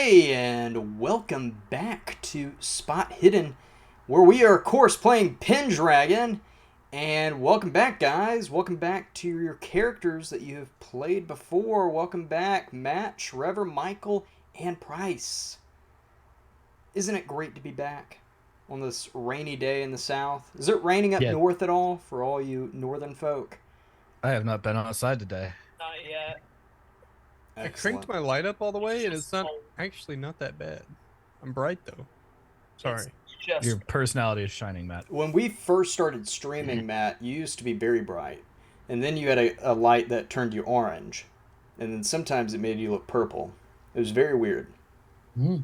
Hey, and welcome back to Spot Hidden, where we are, of course, playing Pendragon. And welcome back, guys. Welcome back to your characters that you have played before. Welcome back, Matt, Trevor, Michael, and Price. Isn't it great to be back on this rainy day in the south? Is it raining up Yeah, north at all for all you northern folk? I have not been outside today. Not yet. I cranked Excellent. my light up all the It's way, and it's just not cold. actually not that bad. I'm bright though. It's Sorry. just Your personality is shining, Matt. When we first started streaming, Matt, you used to be very bright. And then you had a light that turned you orange. And then sometimes it made you look purple. It was very weird. Mm.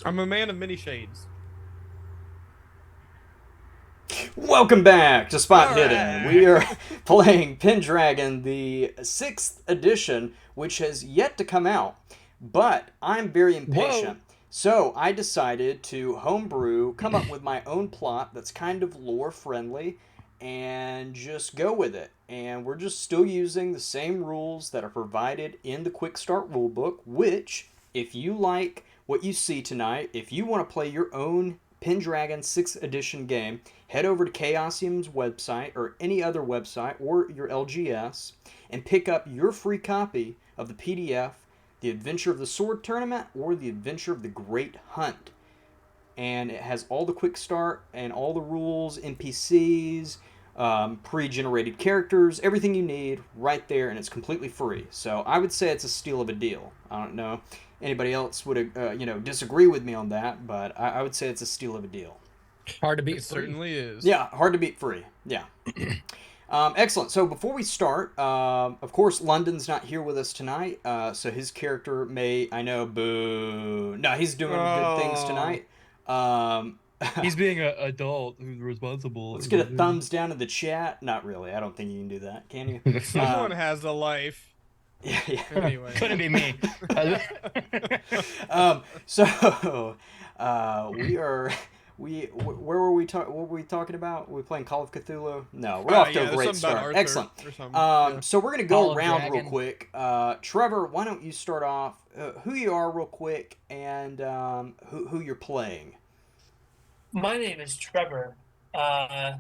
I'm a man of many shades. Welcome back to Spot All Hidden. right. We are playing Pendragon, the 6th edition, which has yet to come out. But I'm very impatient. So I decided to homebrew, come up with my own plot that's kind of lore friendly, and just go with it. And we're just still using the same rules that are provided in the Quick Start rulebook, which, if you like what you see tonight, if you want to play your own Pendragon 6th edition game, head over to Chaosium's website or any other website or your LGS and pick up your free copy of the PDF, The Adventure of the Sword Tournament or The Adventure of the Great Hunt. And it has all the quick start and all the rules, NPCs, pre-generated characters, everything you need right there, and it's completely free. So I would say it's a steal of a deal. I don't know anybody else would disagree with me on that, but I would say it's a steal of a deal. Hard to beat It free. certainly is. Yeah, hard to beat free. Yeah. Excellent. So before we start, of course, London's not here with us tonight, so his character may, I know, boo. No, he's doing good things Oh, tonight. Um, He's being an adult who's responsible. let's get a thumbs down in the chat. Not really. I don't think you can do that, can you? someone has a life. Yeah, yeah. Anyway. Couldn't be me. So we are where were we talking? What were we talking about? Were we playing Call of Cthulhu? No, we're off to Yeah, a there's great something about start. Arthur Excellent. or something. Yeah. So we're gonna Call go of around real Dragon. quick. Trevor, why don't you start off? Who you are, real quick, and who you're playing. my name is Trevor. I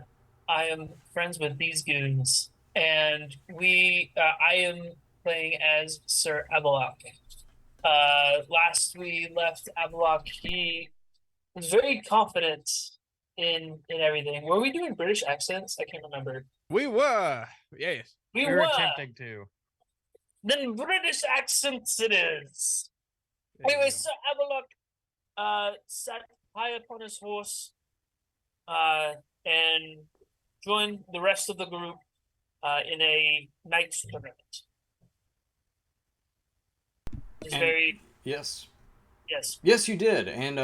am friends with these goons, and I am playing as Sir Avalloc. Last we left Avalloc, he was very confident in everything. Were we doing British accents? I can't remember. We were. Yes. We We were. were attempting to. Then British accents it is. There you Anyway, go. Sir Avalloc sat high upon his horse and joined the rest of the group in a knight's tournament. It's And- very Yes. yes. Yes, you did, and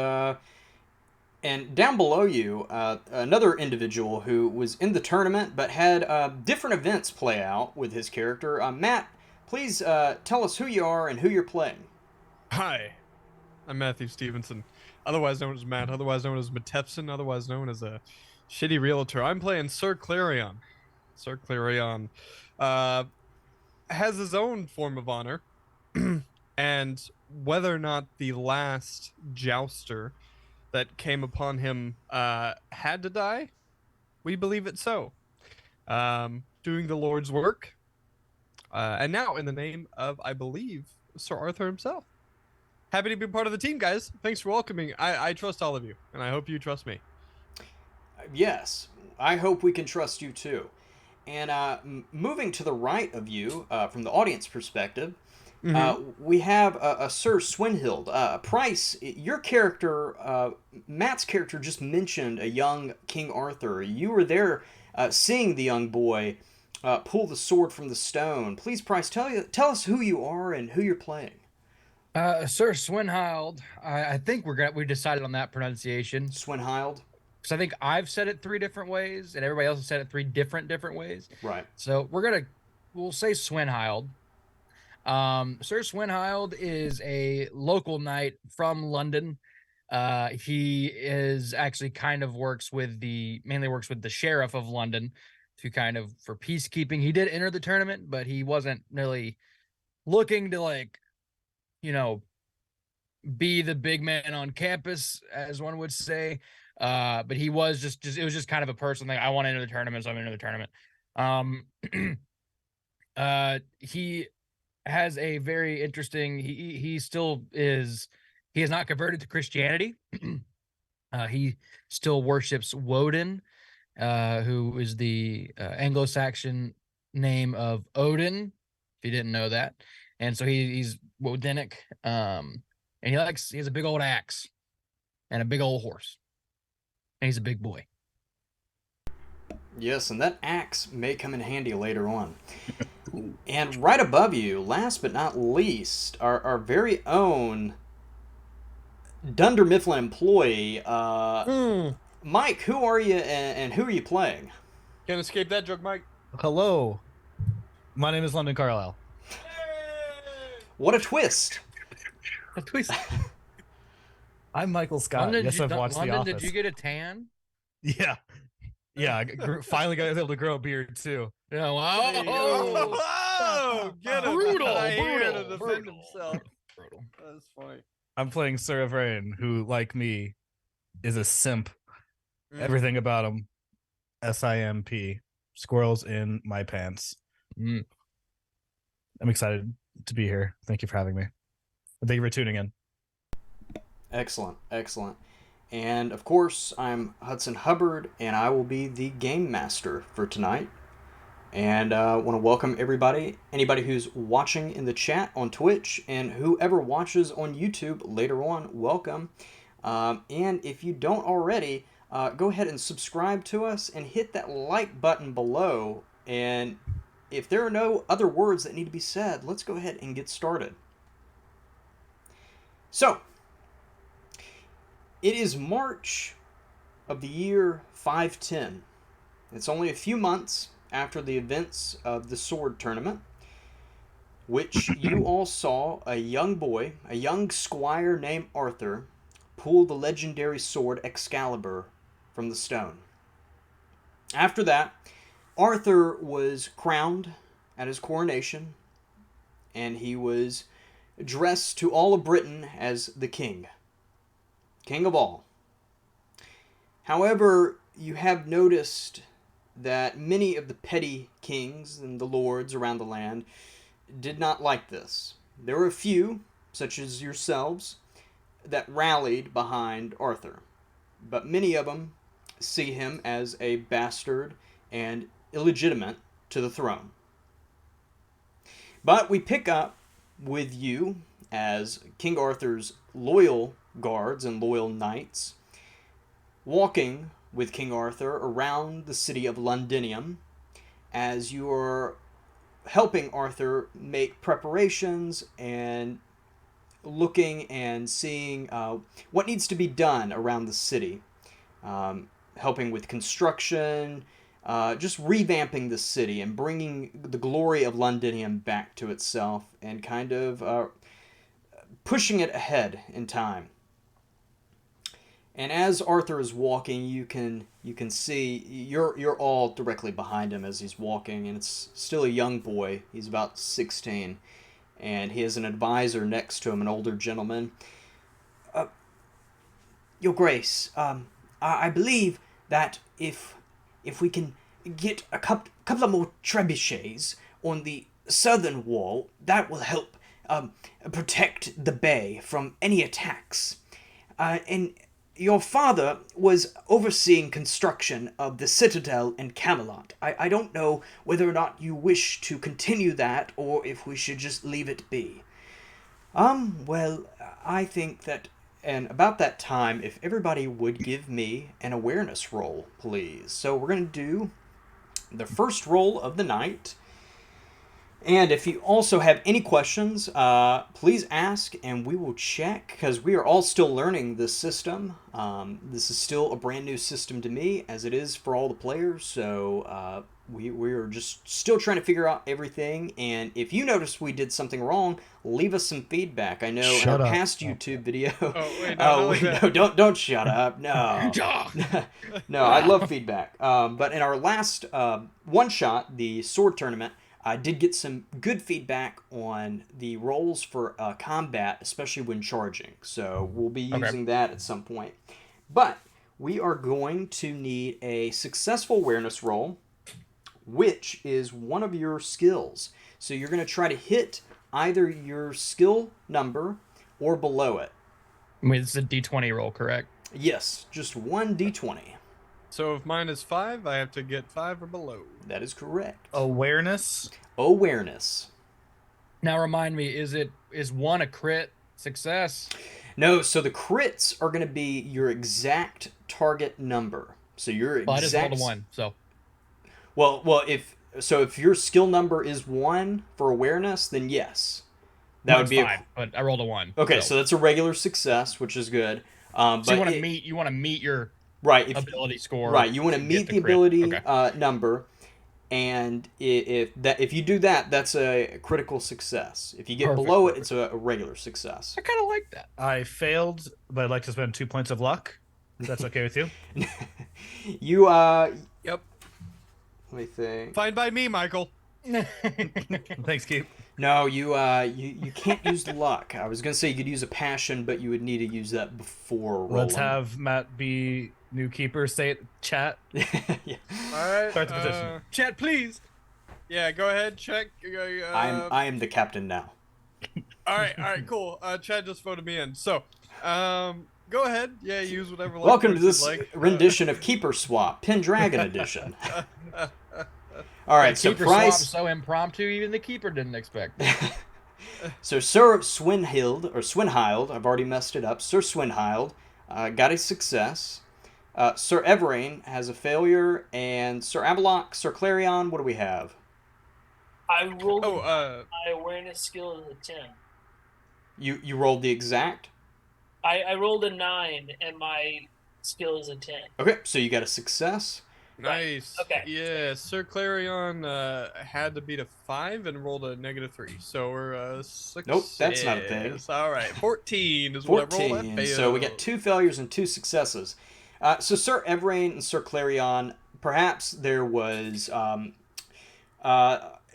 down below you, another individual who was in the tournament but had different events play out with his character. Matt, please tell us who you are and who you're playing. Hi, I'm Matthew Stephenson, otherwise known as Matt, otherwise known as Matepson, otherwise known as a shitty realtor. I'm playing Sir Clarion. Sir Clarion has his own form of honor, and whether or not the last jouster that came upon him had to die, we believe it so. Doing the Lord's work, and now in the name of, I believe, Sir Arthur himself. Happy to be part of the team, guys. Thanks for welcoming. I trust all of you, and I hope you trust me. Yes, I hope we can trust you too. And moving to the right of you, from the audience perspective, we have a Sir Cwenhild. Price, your character, Matt's character, just mentioned a young King Arthur. You were there seeing the young boy pull the sword from the stone. Please, Price, tell us who you are and who you're playing. Sir Cwenhild. I think we decided on that pronunciation Cwenhild? because I think I've said it three different ways and everybody else has said it three different ways. Right. So we'll say Cwenhild. Sir Cwenhild is a local knight from London. He is actually mainly works with the sheriff of London to kind of for peacekeeping. He did enter the tournament, but he wasn't really looking to be the big man on campus, as one would say. But he was just it was just kind of a person like, I want to enter the tournament, so I'm into the tournament. He has a very interesting. He still is. He has not converted to Christianity. He still worships Woden, who is the Anglo-Saxon name of Odin. If you didn't know that, and so he's Wodenic. And he has a big old axe and a big old horse, and he's a big boy. Yes, and that axe may come in handy later on. And right above you, last but not least, our very own Dunder Mifflin employee, Mike. Who are you, and who are you playing? Can't escape that joke, Mike. Hello. My name is London Carlisle. What a twist! A twist. I'm Michael Scott. London, Yes, I've watched The Office. Did you get a tan? Yeah. Yeah, I finally got able to grow a beard too. Yeah, Oh, get him! Brutal, To defend brutal. himself. Brutal. That's funny. I'm playing Sir Evrain, who, like me, is a simp. Mm. Everything about him, SIMP. Squirrels in my pants. Mm. I'm excited to be here. Thank you for having me. Thank you for tuning in. Excellent, excellent. And of course, I'm Hudson Hubbard, and I will be the game master for tonight. And I want to welcome anybody who's watching in the chat on Twitch, and whoever watches on YouTube later on, welcome. And if you don't already, go ahead and subscribe to us and hit that like button below. And if there are no other words that need to be said, let's go ahead and get started. So, it is March of the year 510. It's only a few months after the events of the sword tournament, which you all saw a young boy, a young squire named Arthur, pull the legendary sword Excalibur from the stone. After that, Arthur was crowned at his coronation, and he was addressed to all of Britain as the king of all. However, you have noticed that many of the petty kings and the lords around the land did not like this. There were a few, such as yourselves, that rallied behind Arthur, but many of them see him as a bastard and illegitimate to the throne. But we pick up with you as King Arthur's loyal guards and loyal knights, walking with King Arthur around the city of Londinium as you are helping Arthur make preparations and looking and seeing what needs to be done around the city, helping with construction, just revamping the city and bringing the glory of Londinium back to itself and kind of pushing it ahead in time. And as Arthur is walking, you can see you're all directly behind him as he's walking, and it's still a young boy. He's about 16, and he has an advisor next to him, an older gentleman. Your Grace, I believe that if we can get a couple of more trebuchets on the southern wall, that will help protect the bay from any attacks. And your father was overseeing construction of the citadel in Camelot. I don't know whether or not you wish to continue that, or if we should just leave it be. Well, I think that, and about that time, if everybody would give me an awareness roll, please. So we're going to do the first roll of the night. And if you also have any questions, please ask and we will check, because we are all still learning this system. This is still a brand new system to me, as it is for all the players. So we are just still trying to figure out everything. And if you notice we did something wrong, leave us some feedback. I know in our past YouTube video. Don't shut up. No, no, I love feedback. But in our last one shot, the sword tournament, I did get some good feedback on the rolls for combat, especially when charging. So we'll be using that at some point. But we are going to need a successful awareness roll, which is one of your skills. So you're going to try to hit either your skill number or below it. I mean, it's a D20 roll, correct? Yes, just one d20. So if mine is 5, I have to get 5 or below. That is correct. Awareness. Awareness. Now remind me, is 1 a crit success? No, so the crits are going to be your exact target number. So your Well, I just rolled exact. a 1, so Well, if your skill number is 1 for awareness, then yes, that would mine's be 5, but I rolled a 1. Okay, so that's a regular success, which is good. So But you want to meet your right ability score. Right, you want to to meet get the crit. ability Okay. number, and if you do that, that's a critical success. If you get Perfect, below perfect. it, it's a regular success. I kind of like that. I failed, but I'd like to spend 2 points of luck. If that's okay with you? You Yep. let me think. Fine by me, Michael. Thanks, Keith. No, you can't use luck. I was gonna say you could use a passion, but you would need to use that before rolling. Let's have Matt be new keeper. Say it, chat. Yeah. All right. Start the position. Chat, please. Yeah, go ahead. Check. I am the captain now. All right, cool. Chad just voted me in. So, go ahead. Yeah, use whatever. Welcome to language this you'd like. rendition of Keeper Swap, Pendragon edition. All right, so Keeper price. swap so impromptu, even the keeper didn't expect. So Sir Cwenhild, I've already messed it up. Sir Cwenhild got a success. Sir Evrain has a failure, and Sir Avalloc, Sir Clarion, what do we have? I rolled Oh, my awareness skill is a 10. You rolled the exact. I rolled a 9 and my skill is a 10. Okay, so you got a success. nice. Okay. Yeah, Sir Clarion had to beat a 5 and rolled a -3. So we're 6. Nope, that's not a thing. All right, 14 is what I rolled. I 14. So we got 2 failures and 2 successes. So Sir Evrain and Sir Clarion, perhaps there was.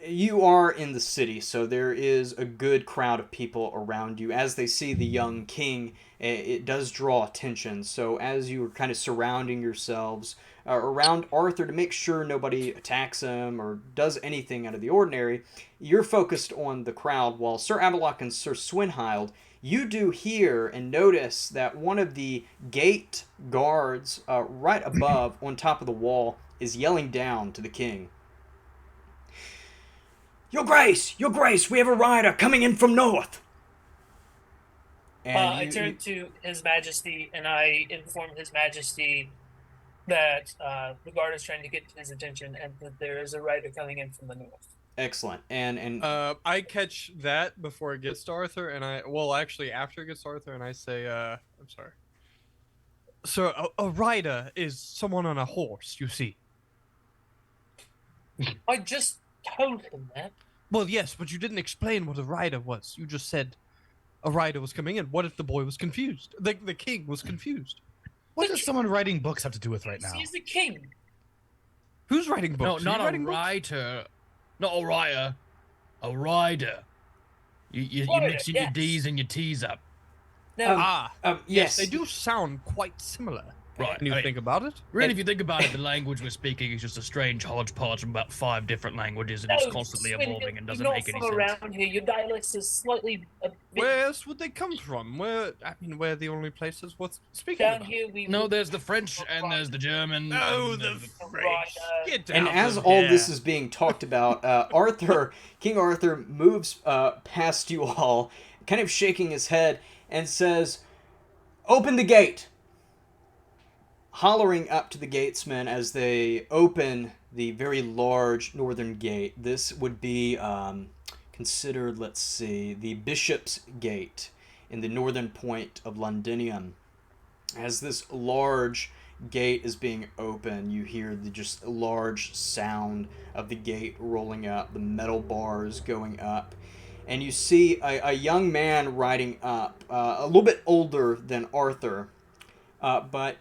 You are in the city, so there is a good crowd of people around you. As they see the young king, it does draw attention. So as you are kind of surrounding yourselves around Arthur to make sure nobody attacks him or does anything out of the ordinary, you're focused on the crowd, while Sir Avalloc and Sir Cwenhild, you do hear and notice that one of the gate guards right above on top of the wall is yelling down to the king. Your Grace, we have a rider coming in from north. And I turn to His Majesty and I inform His Majesty that the guard is trying to get his attention and that there is a rider coming in from the north. Excellent. And I catch that before it gets to Arthur, and actually after it gets to Arthur, and I say, I'm sorry. Sir, a rider is someone on a horse, you see. I just told him that. Well, yes, but you didn't explain what a rider was. You just said a rider was coming in. What if the boy was confused? The king was confused. What does someone writing books have to do with right now? He's the king. Who's writing No, books? not a writing books? writer. Not a writer. A rider. You Rider, mixing your yes. D's and your T's up. No, yes, They do sound quite similar. Right. When you I mean, think about it. really, if you think about it, the language we're speaking is just a strange hodgepodge from about 5 different languages, and it's constantly evolving and doesn't make any You're not sense. from around here. Your dialect is slightly a bit Where else would they come from? We're the only places worth speaking down about. here. We No, there's the French and there's the German. Oh, and the there's French. Get And out as of all here. this is being talked about, King Arthur moves past you all, kind of shaking his head, and says, "Open the gate!" Hollering up to the gatesmen as they open the very large northern gate. This would be considered, let's see, the Bishop's Gate in the northern point of Londinium. As this large gate is being opened, you hear the just large sound of the gate rolling up, the metal bars going up, and you see a young man riding up, a little bit older than Arthur, but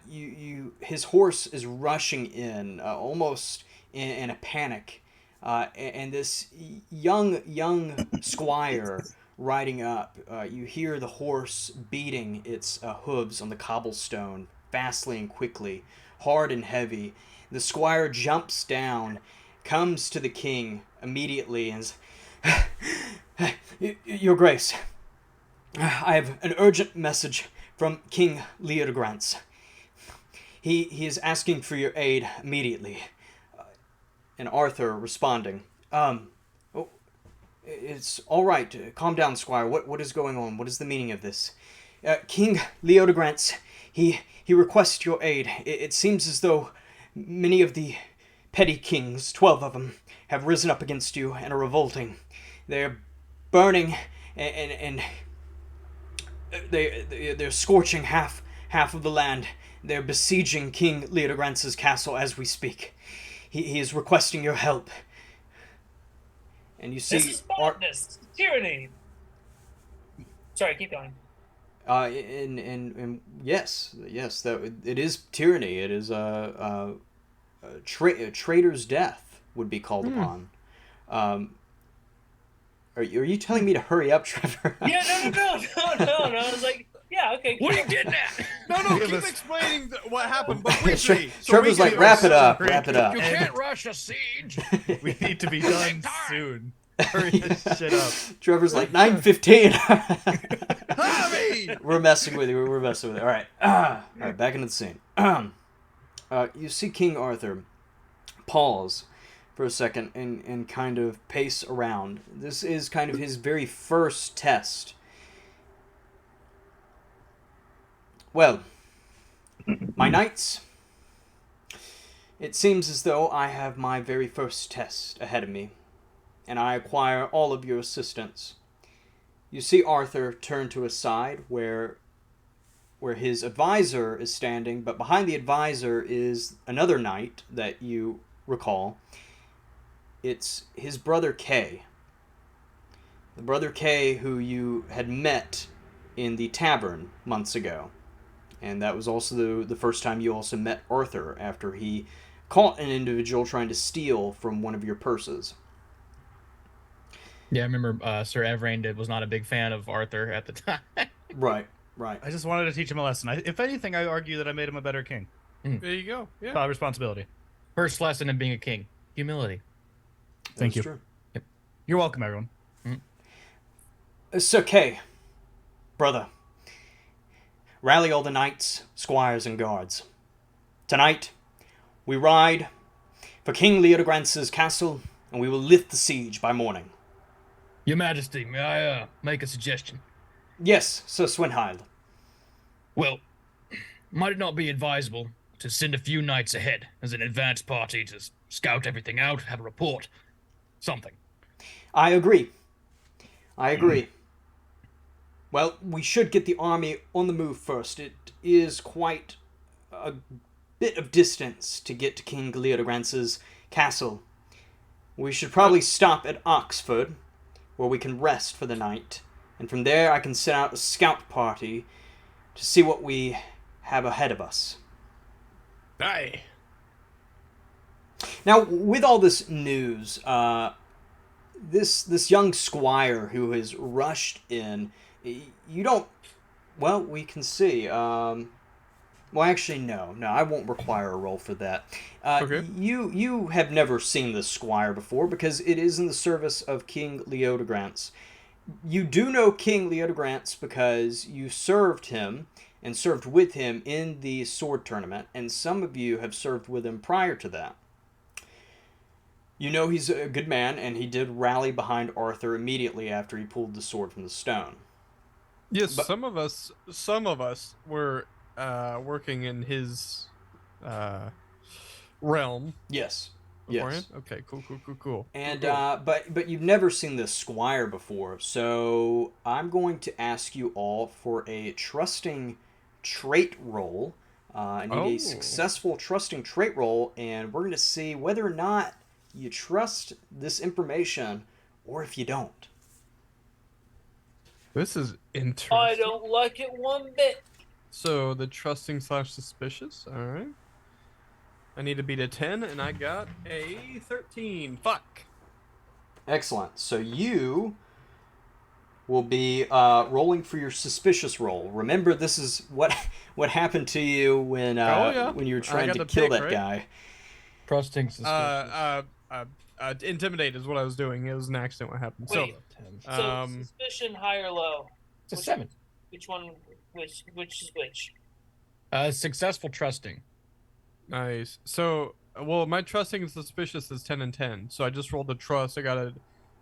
his horse is rushing in, almost in a panic. and this young squire riding up. You hear the horse beating its hooves on the cobblestone, fastly and quickly, hard and heavy. The squire jumps down, comes to the king immediately, and says, Your Grace, I have an urgent message from King Leodegrance. He is asking for your aid immediately. And Arthur responding, it's all right. Calm down, Squire. What is going on? What is the meaning of this? King Leodegrance, he requests your aid. It seems as though many of the petty kings, 12 of them, have risen up against you and are revolting. They're burning and they're scorching half of the land. They're besieging King Leodegrance's castle as we speak. He is requesting your help. And you see... This is madness! Tyranny! Sorry, keep going. And yes, that it is tyranny. It is a traitor's death would be called upon. Are you telling me to hurry up, Trevor? Yeah, no. I was like, yeah, okay. What are you getting at? No, keep explaining what happened, but quickly. Trevor's like, wrap it up. You can't rush a siege. We need to be done soon. Hurry this shit up. Trevor's like, 9:15. We're messing with you. We're messing with you. All right. All right, back into the scene. You see King Arthur pause for a second and kind of pace around. This is kind of his very first test. Well, my knights, it seems as though I have my very first test ahead of me, and I require all of your assistance. You see Arthur turn to a side where his advisor is standing, but behind the advisor is another knight that you recall. It's his brother Kay. The brother Kay who you had met in the tavern months ago. And that was also the first time you also met Arthur after he caught an individual trying to steal from one of your purses. Yeah, I remember Sir Evrain was not a big fan of Arthur at the time. Right. I just wanted to teach him a lesson. If anything, I argue that I made him a better king. There you go. Yeah. Responsibility. First lesson in being a king: humility. Thank you. True. Yep. You're welcome, everyone. Sir Kay, brother, rally all the knights, squires, and guards. Tonight, we ride for King Leodegrance's castle, and we will lift the siege by morning. Your Majesty, may I make a suggestion? Yes, Sir Cwenhild. Well, might it not be advisable to send a few knights ahead as an advance party to scout everything out, have a report, something? I agree. Well, we should get the army on the move first. It is quite a bit of distance to get to King Leodegrance's castle. We should probably stop at Oxford, where we can rest for the night, and from there I can send out a scout party to see what we have ahead of us. Aye. Now, with all this news, this young squire who has rushed in, you don't... Well, we can see. Well, actually, no, I won't require a roll for that. Okay. You have never seen this squire before because it is in the service of King Leodegrance. You do know King Leodegrance because you served him and served with him in the sword tournament, and some of you have served with him prior to that. You know he's a good man, and he did rally behind Arthur immediately after he pulled the sword from the stone. Yes, but some of us were working in his realm. Yes. Beforehand? Yes. Okay, cool. And cool. But you've never seen this squire before, so I'm going to ask you all for a trusting trait roll. I need a successful trusting trait roll, and we're going to see whether or not you trust this information or if you don't. This is interesting. I don't like it one bit. So the trusting / suspicious. All right. I need to beat a 10, and I got a 13. Fuck. Excellent. So you will be rolling for your suspicious roll. Remember, this is what happened to you when when you were trying got to the kill pick, that right? guy. Trusting suspicious. Intimidate is what I was doing. It was an accident what happened. Wait. So, So suspicion high or low? It's a 7. Which one? Which is which? Successful trusting. nice. So, well, my trusting and suspicious is 10 and 10. So I just rolled a trust. I got a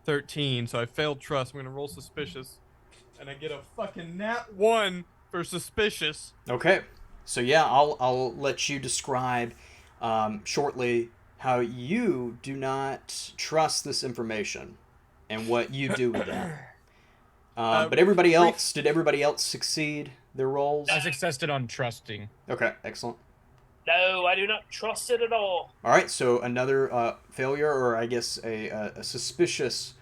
13. So I failed trust. I'm gonna roll suspicious, and I get a fucking nat 1 for suspicious. Okay. So yeah, I'll let you describe shortly how you do not trust this information and what you do with that. But everybody else, did everybody else succeed their roles? I successed on trusting. Okay, excellent. No, I do not trust it at all. All right, so another failure, or I guess a suspicious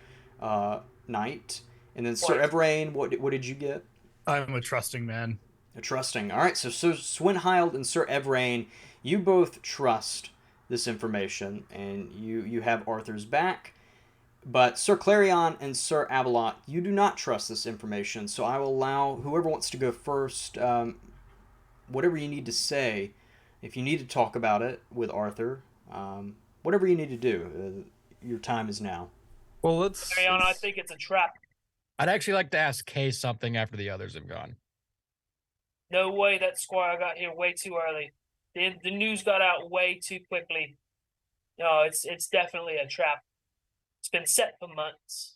night. And then Sir What? Evrain, what did you get? I'm a trusting man. A trusting. All right, so Cwenhild and Sir Evrain, you both trust this information, and you have Arthur's back. But Sir Clarion and Sir Avalloc, you do not trust this information, so I will allow whoever wants to go first, whatever you need to say. If you need to talk about it with Arthur, whatever you need to do, your time is now. Well, let's. Mariana, I think it's a trap. I'd actually like to ask Kay something after the others have gone. No way that squire got here way too early. The news got out way too quickly. No, it's definitely a trap. It's been set for months.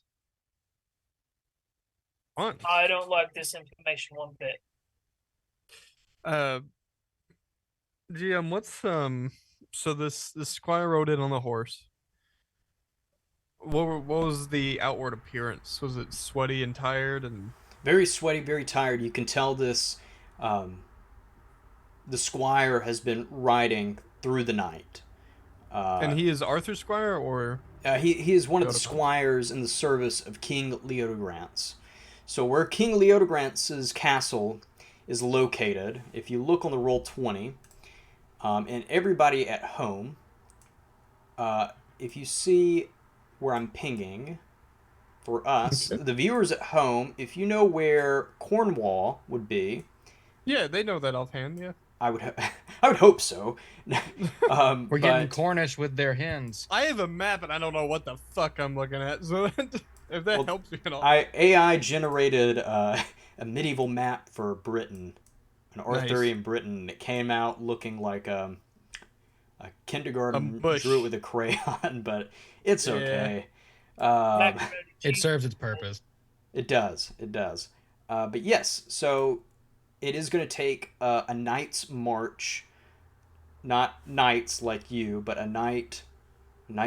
I don't like this information one bit. GM, what's so this squire rode in on the horse. What was the outward appearance? Was it sweaty and tired and Very sweaty, very tired. You can tell this. The squire has been riding through the night. and he is Arthur Squire or He is one of the Leodegrance. squires in the service of King Leodegrance. So where King Leodegrance's castle is located, if you look on the roll 20, and everybody at home, if you see where I'm pinging, for us, the viewers at home, if you know where Cornwall would be, Yeah, they know that offhand, yeah. I would I would hope so. We're getting but- Cornish with their hens. I have a map and I don't know what the fuck I'm looking at, so if that Well, helps you at all. AI generated a medieval map for Britain, an Arthurian Britain that came out looking like a kindergarten bush. drew it with a crayon, but it's Yeah. okay. Macaroni It cheese. serves its purpose. It does. It does. But yes, so it is going to take a night's march, not nights like you, but a night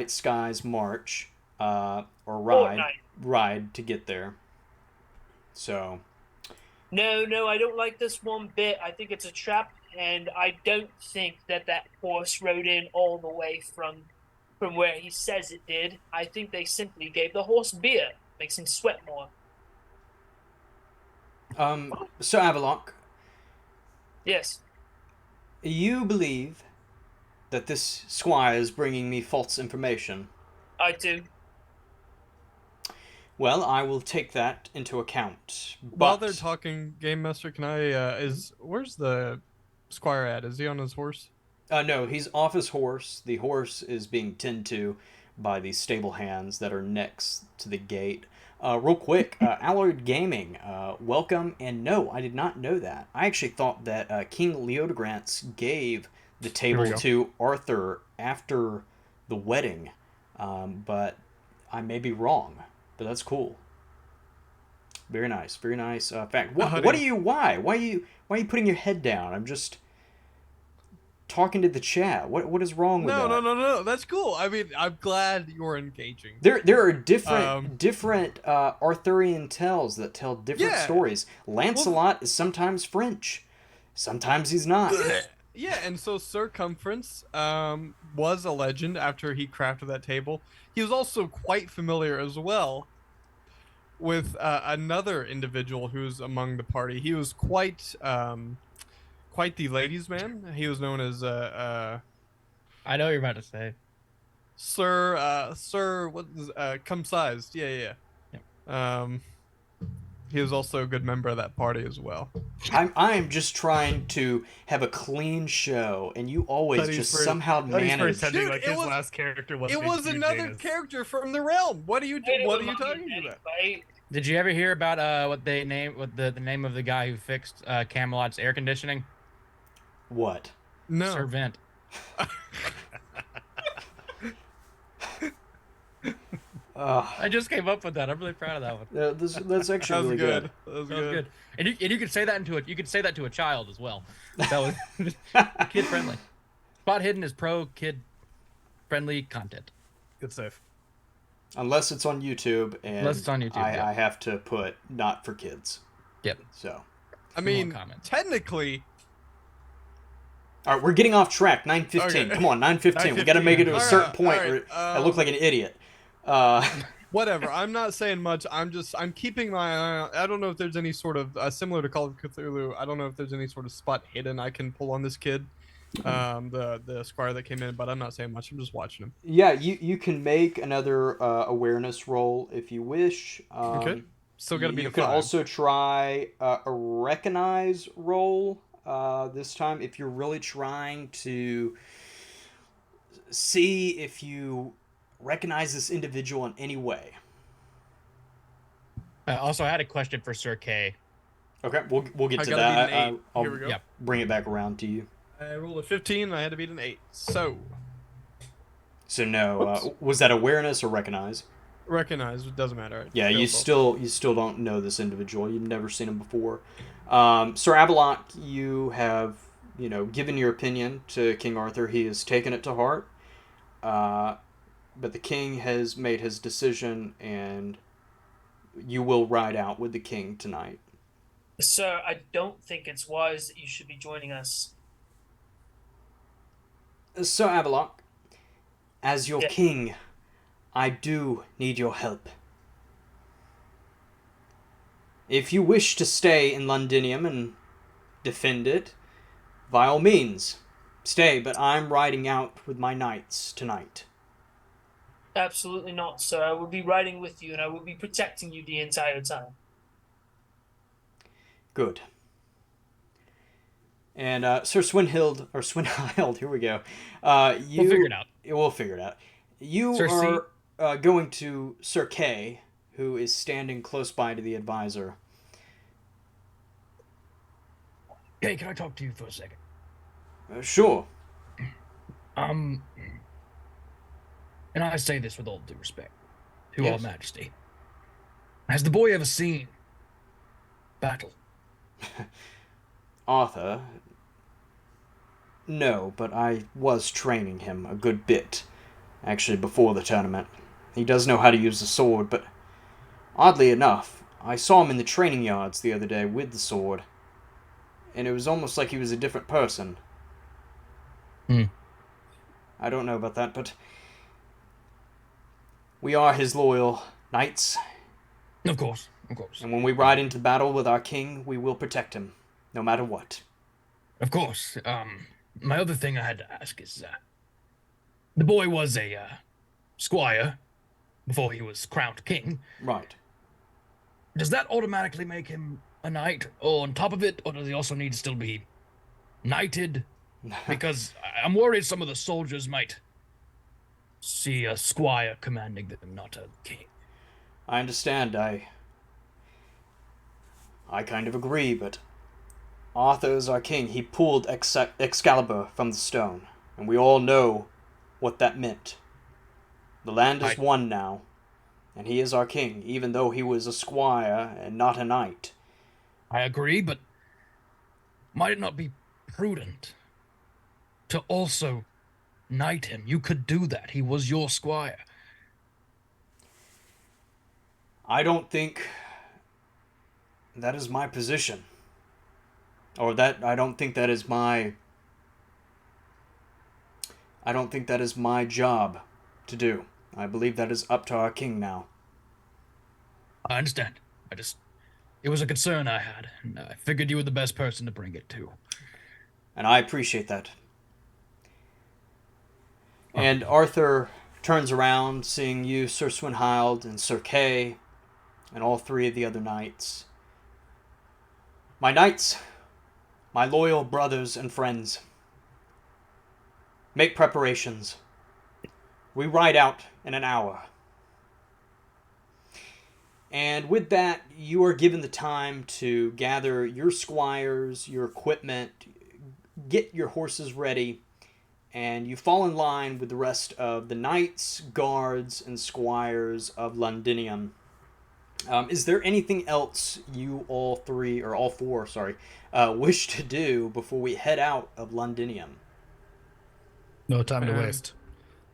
skies march or Fortnight. ride to get there. So No, I don't like this one bit. I think it's a trap, and I don't think that horse rode in all the way from where he says it did. I think they simply gave the horse beer, makes him sweat more. so Avalloc, Yes, you believe that this squire is bringing me false information. I do. Well, I will take that into account. But While they're talking, Gamemaster, can I where's the squire at? Is he on his horse? no, he's off his horse. The horse is being tended to by the stable hands that are next to the gate. Real quick, Alloyed Gaming, welcome. And no, I did not know that. I actually thought that King Leodegrance gave the table go. to Arthur after the wedding, but I may be wrong. But that's cool. Very nice, very nice fact. What Honey. are you? Why are you putting your head down? I'm just talking to the chat. What is wrong with that? No. That's cool. I mean, I'm glad you're engaging. There are different Arthurian tales that tell different Yeah. stories. Lancelot is sometimes French, sometimes he's not. Yeah, and so Circumference was a legend after he crafted that table. He was also quite familiar as well with another individual who's among the party. He was quite the ladies' man. He was known as I know what you're about to say. Sir, what is come sized? Yeah. He was also a good member of that party as well. I'm just trying to have a clean show, and you always Thought he's just first- somehow thought he's manage. pretending Dude, like it his was- last character was. It was another character from the realm. What are you talking about? Right? Did you ever hear about what the name of the guy who fixed Camelot's air conditioning? What? No. Sir Vent. I just came up with that. I'm really proud of that one. That's actually really good. That was That was good. good. And you could say that to a child as well. That was kid friendly. Spot Hidden is pro kid friendly content. Good stuff. Unless it's on YouTube, and Unless it's on YouTube, yeah. I have to put not for kids. Yep. So, I mean, comment. technically, all right, we're getting off track. 9:15. Okay. Come on, 9:15. We got to make it to a All certain right, point. all right, Or I look like an idiot. whatever. I'm not saying much. I'm keeping my eye on. I don't know if there's any sort of similar to Call of Cthulhu. I don't know if there's any sort of spot hidden I can pull on this kid, the squire that came in. But I'm not saying much. I'm just watching him. Yeah, you can make another awareness roll if you wish. Okay. Still got to be You a can 5. also try a recognize roll this time if you're really trying to see if you recognize this individual in any way. Also, I had a question for Sir K. Okay, we'll get I to gotta that. beat an 8. I'll Here we go. Yep. bring it back around to you. I rolled a 15. And I had to beat an 8. So So no, Oops. was that awareness or recognize? recognize. It doesn't matter. Right? Yeah, Fail you both. still don't know this individual. You've never seen him before. Sir Avalloc, you have given your opinion to King Arthur. He has taken it to heart, but the king has made his decision, and you will ride out with the king tonight. Sir, I don't think it's wise that you should be joining us. Sir Avalloc, as your Yeah. king, I do need your help. If you wish to stay in Londinium and defend it, by all means, stay, but I'm riding out with my knights tonight. Absolutely not, sir. I will be riding with you and I will be protecting you the entire time. Good. And Sir Cwenhild, here we go. You, We'll figure it out. We'll figure it out. You Sir C? are going to Sir K, who is standing close by to the advisor. Hey, can I talk to you for a second? Sure. And I say this with all due respect to Yes. Your Majesty. Has the boy ever seen battle? Arthur? No, but I was training him a good bit, actually, before the tournament. He does know how to use the sword, but oddly enough, I saw him in the training yards the other day with the sword, and it was almost like he was a different person. I don't know about that, but we are his loyal knights, Of course, of course. and when we ride into battle with our king, we will protect him, no matter what. Of course. My other thing I had to ask is, the boy was a squire before he was crowned king. Right. Does that automatically make him a knight, or on top of it, or does he also need to still be knighted? Because I'm worried some of the soldiers might see a squire commanding them, not a king. I understand. I kind of agree, but Arthur is our king. He pulled Excalibur from the stone, and we all know what that meant. The land is won now, and he is our king, even though he was a squire and not a knight. I agree, but might it not be prudent to also knight him? You could do that. He was your squire. I don't think that is my position. Or that I don't think that is my job to do. I believe that is up to our king now. I understand. It was a concern I had, and I figured you were the best person to bring it to. And I appreciate that. And Arthur turns around, seeing you, Sir Cwenhild, and Sir Kay, and all three of the other knights. My knights, my loyal brothers and friends, make preparations. We ride out in an hour. And with that, you are given the time to gather your squires, your equipment, get your horses ready, and you fall in line with the rest of the knights, guards, and squires of Londinium. Is there anything else you all four, wish to do before we head out of Londinium? No time to waste.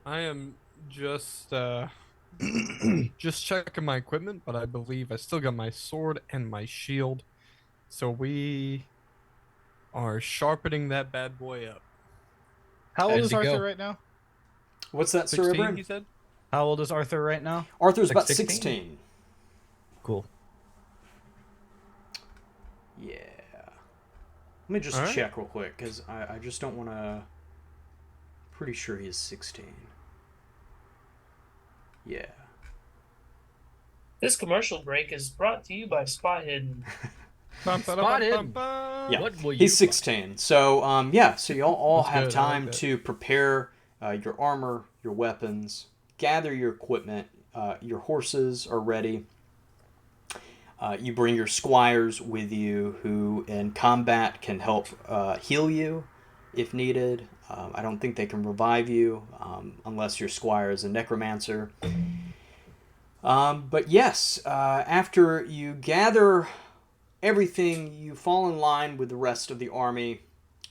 I am just just checking my equipment, but I believe I still got my sword and my shield. So we are sharpening that bad boy up. How old As is you Arthur go. right now? What's that, Sir 16, Evrain? he said? How old is Arthur right now? Arthur's Like about 16? 16. Cool. Yeah. Let me just All right. check real quick, because I just don't want to... Pretty sure he is 16. Yeah. This commercial break is brought to you by Spot Hidden. Spotted. Yeah. What will you He's 16. So, so y'all all That's have good, I like time that. to prepare your armor, your weapons, gather your equipment. Your horses are ready. You bring your squires with you who in combat can help heal you if needed. I don't think they can revive you unless your squire is a necromancer. But yes, after you gather everything, you fall in line with the rest of the army.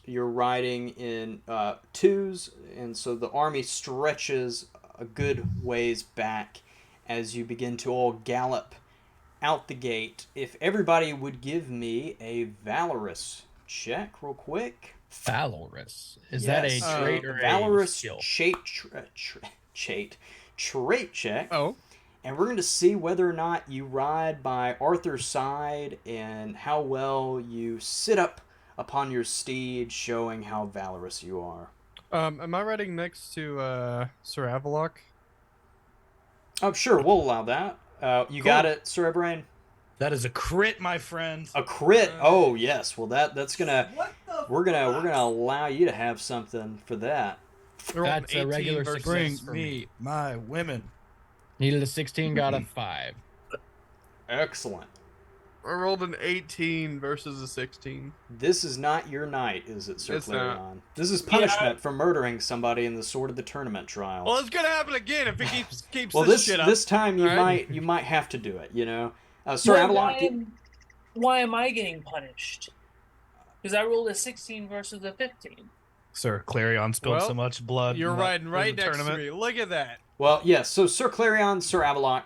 You're riding in twos, and so the army stretches a good ways back as you begin to all gallop out the gate. If everybody would give me a valorous check real quick. Valorous. Is that a Yes, trait or a valorous skill? trait check. Oh, And we're going to see whether or not you ride by Arthur's side and how well you sit up upon your steed, showing how valorous you are. am I riding next to Sir Avalloc? Oh, sure, we'll allow that. You got it, Sir Evrain? That is a crit, my friend. A crit? Oh, yes. Well, that's gonna... What the We're gonna allow you to have something for that. We're rolling That's a regular versus Bring success. for me my women. Needed a 16, got a 5. Excellent. I rolled an 18 versus a 16. This is not your night, is it, Sir It's not. Clarion? This is punishment for murdering somebody in the Sword of the Tournament trial. Well, it's gonna happen again if he keeps Well, this shit up. this time you Alright. might have to do it. You know, Sir Well, Avalloc. why am I getting punished? Because I rolled a 16 versus a 15. Sir Clarion spilled Well, so much blood. You're in that- riding right in the next tournament. to me. Look at that. Well, yes. So Sir Clarion, Sir Avalloc,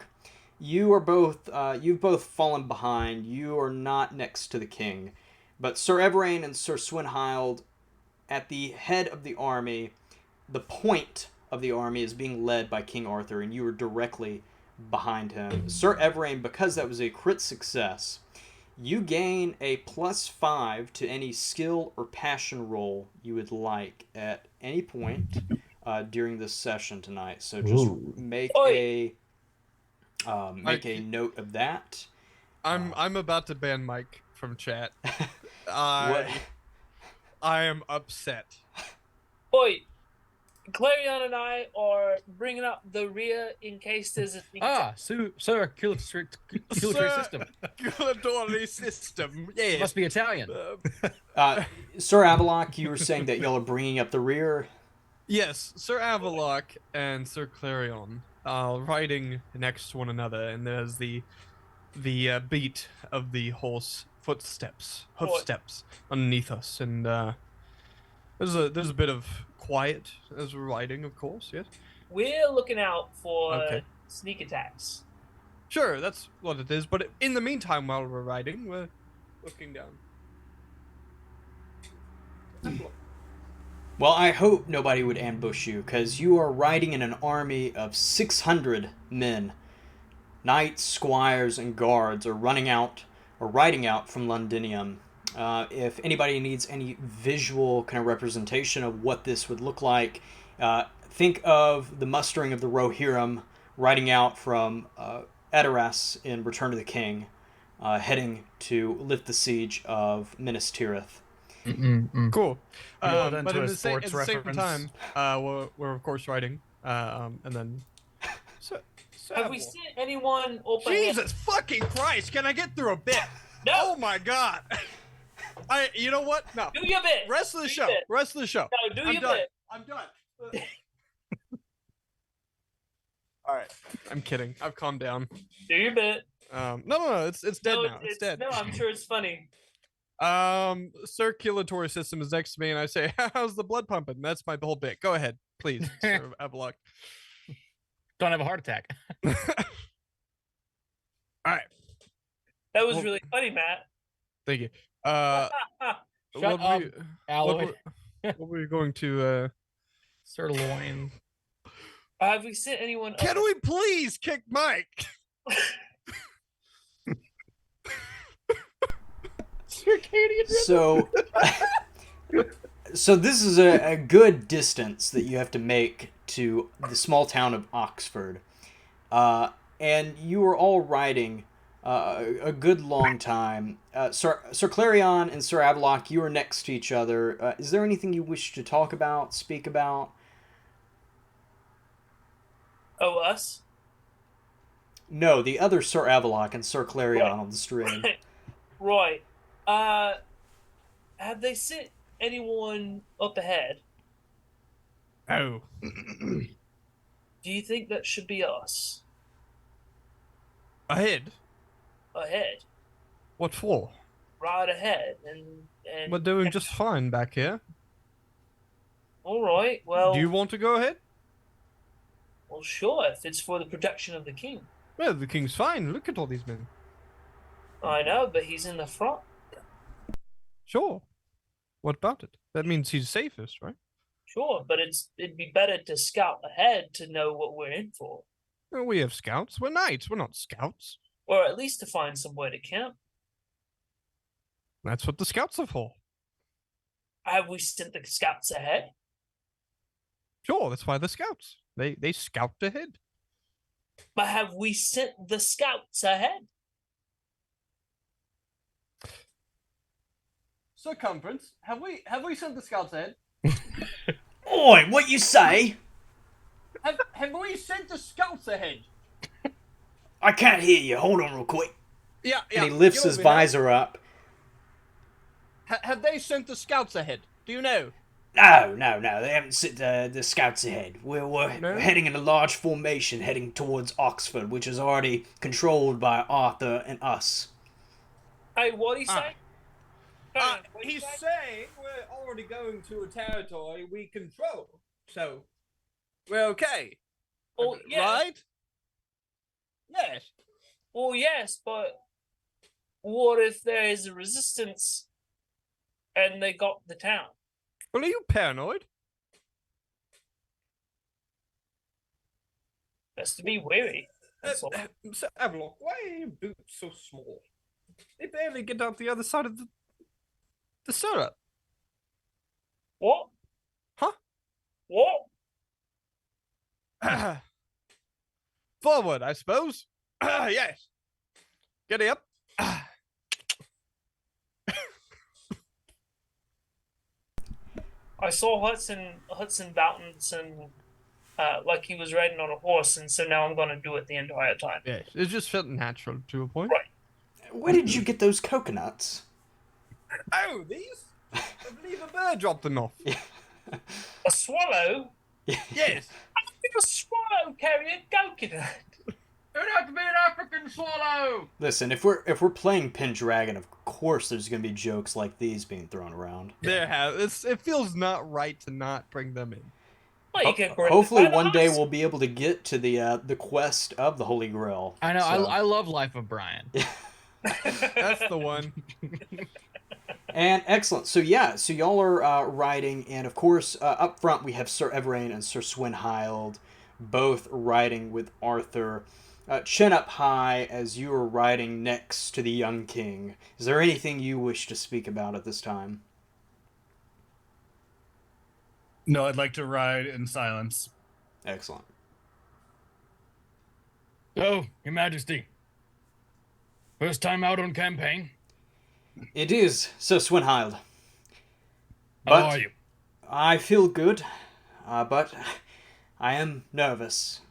you are both you've both fallen behind. You are not next to the king, but Sir Evrain and Sir Cwenhild, at the head of the army, the point of the army is being led by King Arthur, and you are directly behind him. Sir Evrain, because that was a crit success, you gain a +5 to any skill or passion roll you would like at any point during this session tonight. So just make a note of that. I'm about to ban Mike from chat. What? I am upset. Boy, Clarion and I are bringing up the rear in case there's a sneak attack. Circulatory system. Circulatory system. Yeah. Must be Italian. Sir Avalloc, you were saying that y'all are bringing up the rear. Yes, Sir Avalloc and Sir Clarion are riding next to one another, and there's the beat of the horse hoofsteps underneath us, and there's a bit of quiet as we're riding, of course. Yes. We're looking out for Okay. sneak attacks. Sure, that's what it is. But in the meantime, while we're riding, we're looking down. Well, I hope nobody would ambush you, because you are riding in an army of 600 men. Knights, squires, and guards are riding out from Londinium. If anybody needs any visual kind of representation of what this would look like, think of the mustering of the Rohirrim riding out from Edoras in Return of the King, heading to lift the siege of Minas Tirith. Cool. Roll it But into a at the sports same reference. time, we're of course writing, and then. Have we seen anyone up ahead? Jesus fucking Christ! Can I get through a bit? No. Oh my God! You know what? No. Do your bit. Rest of the Do show. your bit. Rest of the show. No, do I'm your done. bit. I'm done. All right. I'm kidding. I've calmed down. Do your bit. No. It's dead No, now. It's dead. No, I'm sure it's funny. Circulatory system is next to me, and I say, "How's the blood pumping?" That's my whole bit. Go ahead, please, Sir Avalloc. Don't have a heart attack. All right. That was Well- really funny, Matt. Thank you. Shut What up, were Alloy. what were you going to? Sirloin. Have we sent anyone? Can we please kick Mike? So, so this is a good distance that you have to make to the small town of Oxford, and you are all riding a good long time. Sir Clarion and Sir Avalloc, you are next to each other. Is there anything you wish to talk about, speak about? Oh, us? No, the other Sir Avalloc and Sir Clarion on the stream. Right. Have they sent anyone up ahead? Oh. Do you think that should be us? Ahead. Ahead. What for? Right ahead. And We're doing just fine back here. All right. Well, Do you want to go ahead? well, sure, if it's for the protection of the king. Well, the king's fine. Look at all these men. I know, but he's in the front. Sure. What about it? That means he's safest, right? Sure, but it'd be better to scout ahead to know what we're in for. Well, we have scouts. We're knights. We're not scouts. Or at least to find somewhere to camp. That's what the scouts are for. Have we sent the scouts ahead? Sure, that's why they're scouts. They scout ahead. But have we sent the scouts ahead? Circumference, have we sent the scouts ahead? Oi, what you say? Have we sent the scouts ahead? I can't hear you. Hold on real quick. Yeah. And he lifts get his over here. visor up. Have they sent the scouts ahead? Do you know? No. They haven't sent the scouts ahead. We're No? heading in a large formation, heading towards Oxford, which is already controlled by Arthur and us. Hey, what he say? What'd he He's say? saying we're already going to a territory we control, so we're okay. Oh, yeah. Right? Yes. Well, yes, but what if there is a resistance and they got the town? Well, are you paranoid? That's to be wary. That's all. Sir Avalloc, why are your boots so small? They barely get out the other side of the syrup. What? Huh? What? Forward, I suppose. Yes. Giddy up. I saw Hudson bouncing like he was riding on a horse, and so now I'm going to do it the entire time. Yes, it just felt natural to a point. Right. Where did you get those coconuts? Oh, these? I believe a bird dropped them off. A swallow? Yes. If a swallow carry a coconut? It'd have to be an African swallow. Listen, if we're playing Pendragon, of course there's gonna be jokes like these being thrown around. It feels not right to not bring them in. Well, you can correct Hopefully it by one the day eyes. we'll be able to get to the quest of the Holy Grail. I know. So- I love Life of Brian. That's the one. And excellent. So yeah, so y'all are riding, and of course up front we have Sir Evrain and Sir Cwenhild, both riding with Arthur, chin up high as you are riding next to the young king. Is there anything you wish to speak about at this time? No, I'd like to ride in silence. Excellent. Oh, Your Majesty. First time out on campaign? It is, Sir Cwenhild. How But are you? I feel good, but I am nervous.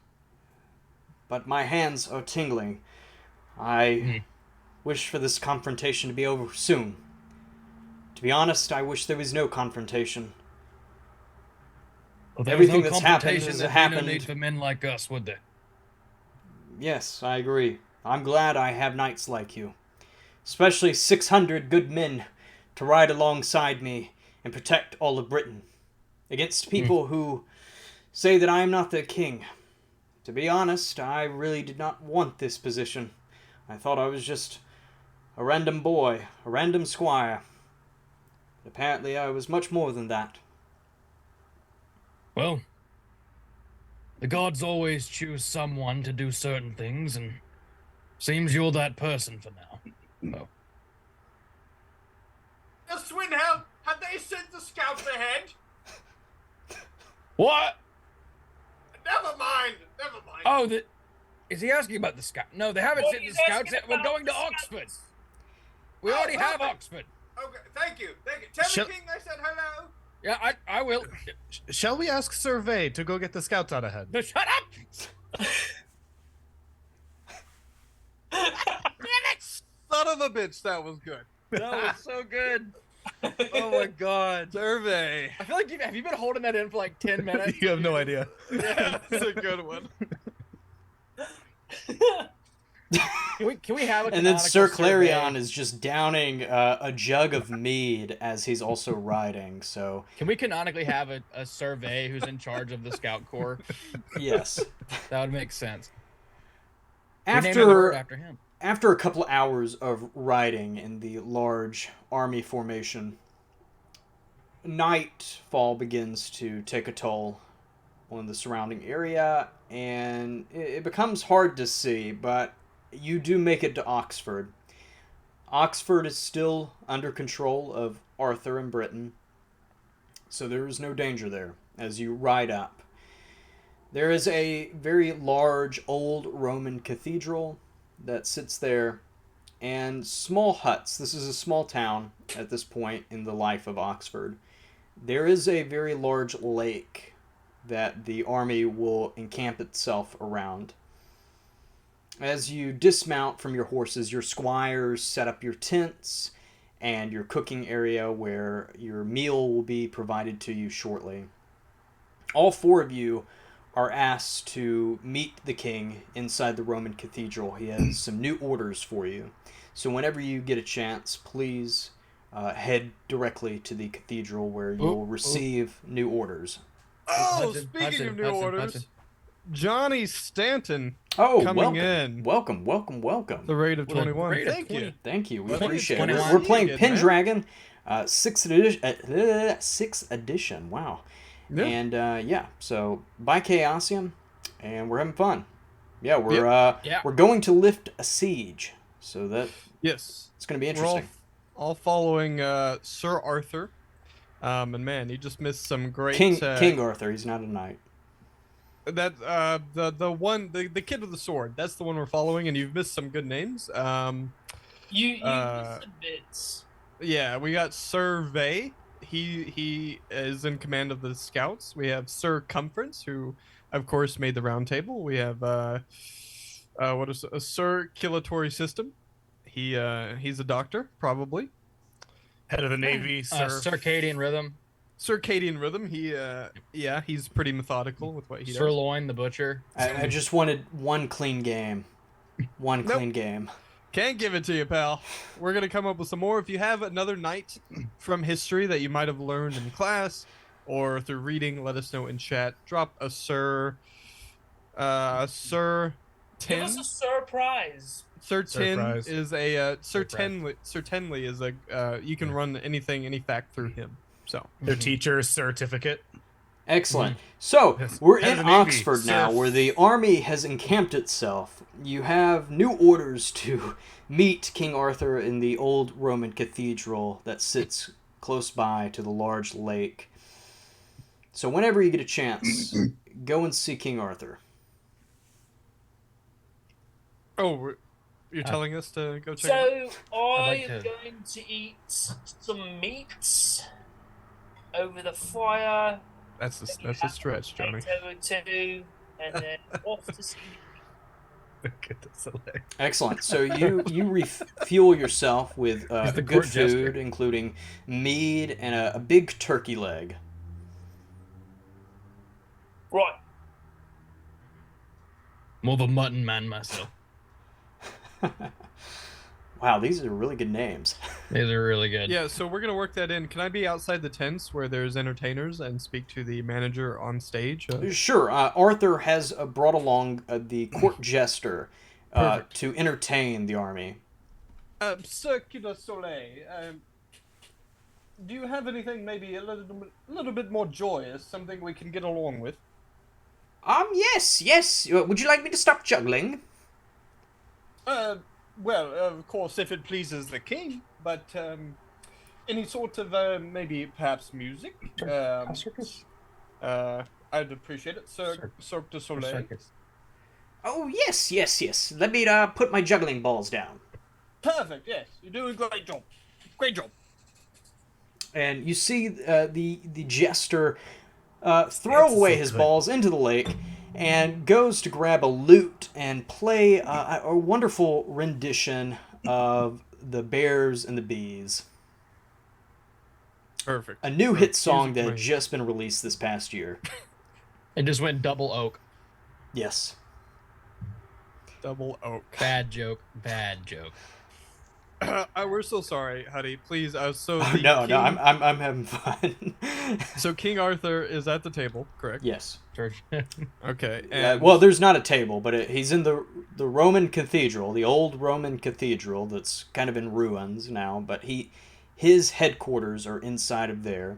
But my hands are tingling. I wish for this confrontation to be over soon. To be honest, I wish there was no confrontation. Well, there Everything was no that's happened confrontation, has there'd be happened. no need for men like us, would there? Yes, I agree. I'm glad I have knights like you. Especially 600 good men to ride alongside me and protect all of Britain against people who say that I am not their king. To be honest, I really did not want this position. I thought I was just a random boy, a random squire. But apparently I was much more than that. Well, the gods always choose someone to do certain things, and seems you're that person for now. So. Cwenhild, have they sent the scouts ahead? What? Never mind. Oh, is he asking about the scout? No, they haven't Oh, sent the he's scouts asking yet. We're about going the to scouts. Oxford. We Oh, already have perfect. Oxford. Okay, thank you. Tell Shall- the king I said hello. Yeah, I will. Shall we ask Survey to go get the scouts out ahead? No, shut up! Son of a bitch, that was good. That was so good. Oh my god. Survey. I feel like have you been holding that in for like 10 minutes? You have no idea. Yeah, that's a good one. Can we have a And then canonical Sir Clarion survey? is just downing a jug of mead as he's also riding, so Can we canonically have a survey who's in charge of the scout corps? yes. That would make sense. Rename the word after him. After a couple hours of riding in the large army formation, nightfall begins to take a toll on the surrounding area, and it becomes hard to see, but you do make it to Oxford. Oxford is still under control of Arthur and Britain, so there is no danger there as you ride up. There is a very large old Roman cathedral that sits there, and small huts. This is a small town at this point in the life of Oxford. There is a very large lake that the army will encamp itself around. As you dismount from your horses, your squires set up your tents and your cooking area where your meal will be provided to you shortly. All four of you are asked to meet the king inside the Roman cathedral. He has some new orders for you. So whenever you get a chance, please head directly to the cathedral where you'll receive new orders. Oh, Hudson, speaking Hudson, of new Hudson, orders, Hudson. Johnny Stanton Oh, coming welcome. in. Welcome. The rate of With a 21. rate of Thank 20. you. Thank you. We Well, appreciate it. 21. We're playing Good, man. Pendragon, 6th edition. 6th edition. Wow. Yeah. And so by Chaosium, and we're having fun. Yeah, we're Yeah. we're going to lift a siege, so that Yes. it's going to be We're all, interesting. all following Sir Arthur. And man, you just missed some great King Arthur. He's not a knight. That the kid with the sword. That's the one we're following, and you've missed some good names. You missed some bits. Yeah, we got Sir Vey. He is in command of the scouts. We have Sir Comforts, who of course made the round table. We have what is a circulatory system. He's a doctor, probably. Head of the Navy, sir. Circadian rhythm. Circadian rhythm. He's pretty methodical with what he does. Sirloin the butcher. I just wanted one clean game. One Nope. clean game. Can't give it to you, pal. We're gonna come up with some more. If you have another knight from history that you might have learned in class or through reading, let us know in chat. Drop a Sir Give Tin. us a surprise. Sir Tin Surprise. is a Sir Surprise. Tenley. Sir Tenley is a you can run any fact through him. So Their teacher's certificate. Excellent. So, Yes. we're Head in of the Navy, Oxford now, sir. where the army has encamped itself. You have new orders to meet King Arthur in the old Roman cathedral that sits close by to the large lake. So, whenever you get a chance, go and see King Arthur. Oh, you're telling us to go check it out? So I like am to- going to eat some meat over the fire. That's a stretch, Johnny. Potato or two, and then off to see. Goodness alive. Excellent. So you refuel yourself with He's the good court food, jester. including mead and a big turkey leg. Right. More of a mutton man myself. Wow, these are really good names. These are really good. Yeah, so we're gonna work that in. Can I be outside the tents where there's entertainers and speak to the manager on stage? Sure. Arthur has brought along the court jester Perfect. to entertain the army. Circular Soleil, do you have anything maybe a little bit more joyous, something we can get along with? Yes. Would you like me to stop juggling? Well, of course, if it pleases the king, but any sort of maybe perhaps music. Circus? I'd appreciate it. Cirque du Soleil. Circus. Oh, yes. Let me put my juggling balls down. Perfect. Yes, you're doing a great job. Great job. And you see the jester throw It's away so his good. balls into the lake and goes to grab a lute and play a wonderful rendition of The Bears and the Bees. Perfect. A new hit song Music that had playing. just been released this past year. It just went double oak. Yes. Double oak. Bad joke. Bad joke. We're so sorry, Huddy. Please, so Oh, the no, king, I'm having fun. So King Arthur is at the table, correct? Yes. Okay. And Well, there's not a table, but he's in the Roman cathedral, the old Roman cathedral that's kind of in ruins now. But his headquarters are inside of there,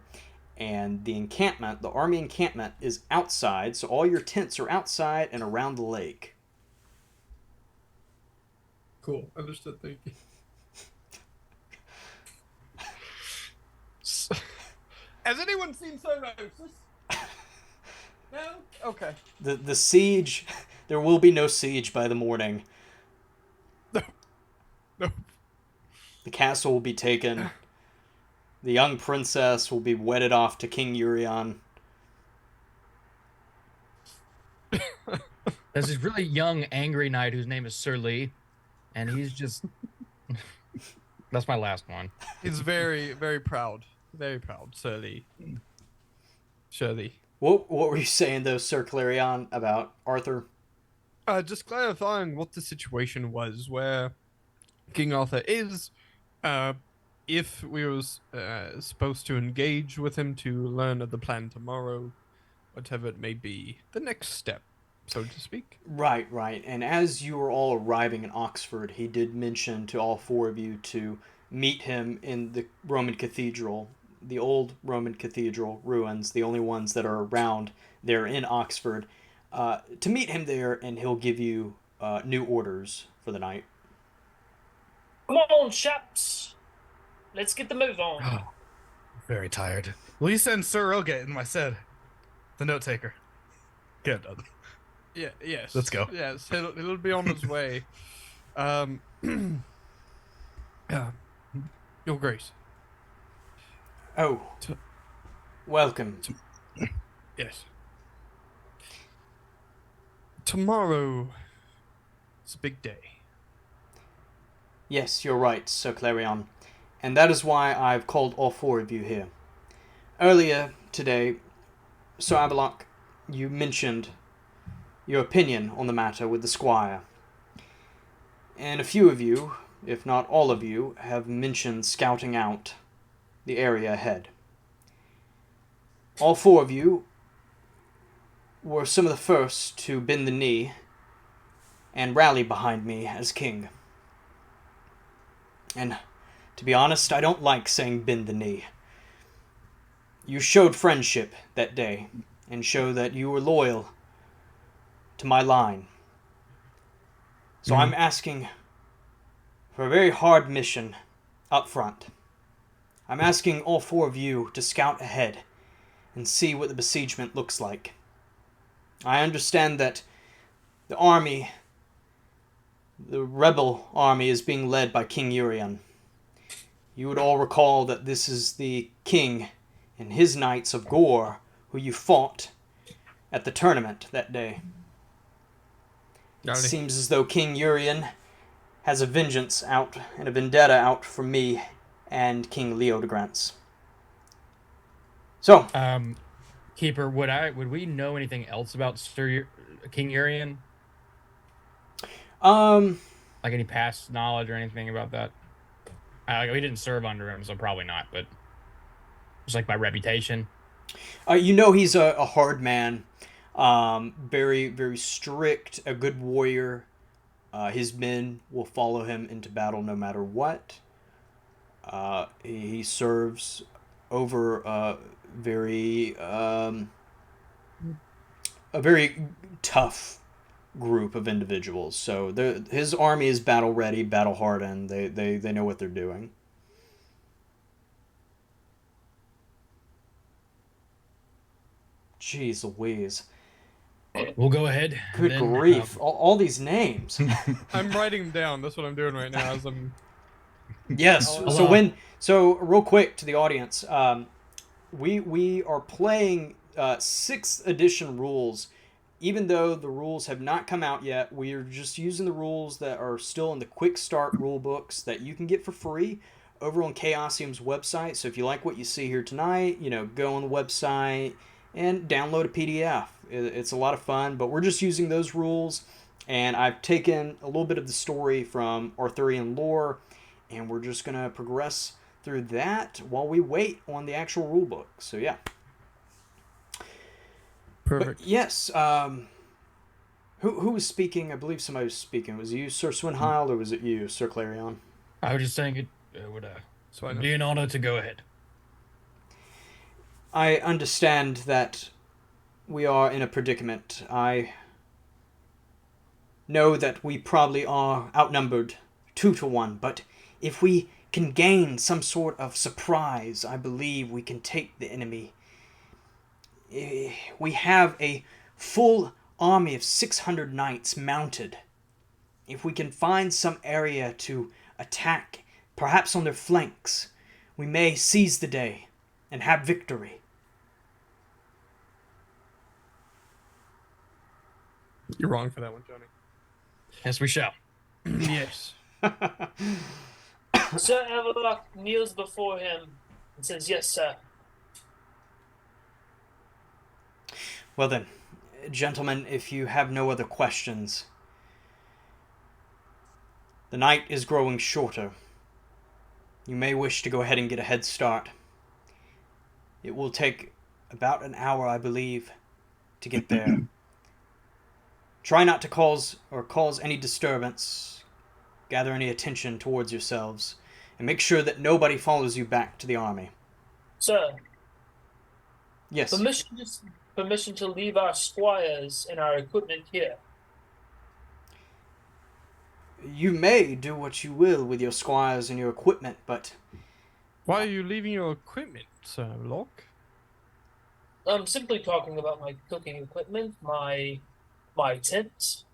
and the encampment, the army encampment, is outside. So all your tents are outside and around the lake. Cool. Understood. Thank you. Has anyone seen Cirrhosis? No? Okay. The siege, there will be no siege by the morning. No. The castle will be taken. The young princess will be wedded off to King Urion. There's this really young, angry knight whose name is Sir Lee, and he's just. That's my last one. He's very, very proud. Very proud, Shirley. What were you saying, though, Sir Clarion, about Arthur? Just clarifying what the situation was where King Arthur is. If we was supposed to engage with him to learn of the plan tomorrow, whatever it may be, the next step, so to speak. Right. And as you were all arriving in Oxford, he did mention to all four of you to meet him in the Roman cathedral, the old Roman cathedral ruins, the only ones that are around there in Oxford, to meet him there, and he'll give you new orders for the night. Come on, chaps. Let's get the move on. Oh, very tired. Will you send Sir Roget in my stead? The note taker. Good. Yes. Let's go. Yes, he'll be on his way. Your Grace. Oh, welcome. Yes. Tomorrow is a big day. Yes, you're right, Sir Clarion. And that is why I've called all four of you here. Earlier today, Sir Avalloc, you mentioned your opinion on the matter with the squire. And a few of you, if not all of you, have mentioned scouting out the area ahead. All four of you were some of the first to bend the knee and rally behind me as king. And to be honest, I don't like saying bend the knee. You showed friendship that day and showed that you were loyal to my line. So I'm asking for a very hard mission up front. I'm asking all four of you to scout ahead and see what the besiegement looks like. I understand that the army, the rebel army, is being led by King Urian. You would all recall that this is the king and his knights of Gore who you fought at the tournament that day. It Howdy. seems as though King Urian has a vengeance out and a vendetta out for me and King Leodegrance. So, Keeper, would we know anything else about King Urian? Like any past knowledge or anything about that? We didn't serve under him, so probably not. But just like by reputation. you know he's a hard man, very very strict, a good warrior. His men will follow him into battle no matter what. He serves over a very tough group of individuals. So his army is battle ready, battle hardened. They know what they're doing. Jeez Louise. We'll go ahead. Good then, grief. All these names. I'm writing them down. That's what I'm doing right now. As I'm. Yes. So real quick to the audience, we are playing 6th edition rules. Even though the rules have not come out yet, we are just using the rules that are still in the quick start rule books that you can get for free over on Chaosium's website. So if you like what you see here tonight, go on the website and download a PDF. It's a lot of fun, but we're just using those rules, and I've taken a little bit of the story from Arthurian lore, and we're just going to progress through that while we wait on the actual rule book. So yeah. Perfect. But yes, who was speaking? I believe somebody was speaking. Was it you, Sir Cwenhild, or was it you, Sir Clarion? I was just saying it would So I know. be an honor to go ahead. I understand that we are in a predicament. I know that we probably are outnumbered 2-1, but if we can gain some sort of surprise, I believe we can take the enemy. We have a full army of 600 knights mounted. If we can find some area to attack, perhaps on their flanks, we may seize the day and have victory. You're wrong for that one, Johnny. Yes, we shall. Yes. Sir Avalloc kneels before him and says, "Yes, sir." Well then, gentlemen, if you have no other questions, the night is growing shorter. You may wish to go ahead and get a head start. It will take about an hour, I believe, to get there. Try not to cause any disturbance, gather any attention towards yourselves, and make sure that nobody follows you back to the army. Sir, Yes. permission to leave our squires and our equipment here. You may do what you will with your squires and your equipment, but Why are you leaving your equipment, Sir Locke? I'm simply talking about my cooking equipment, my tents,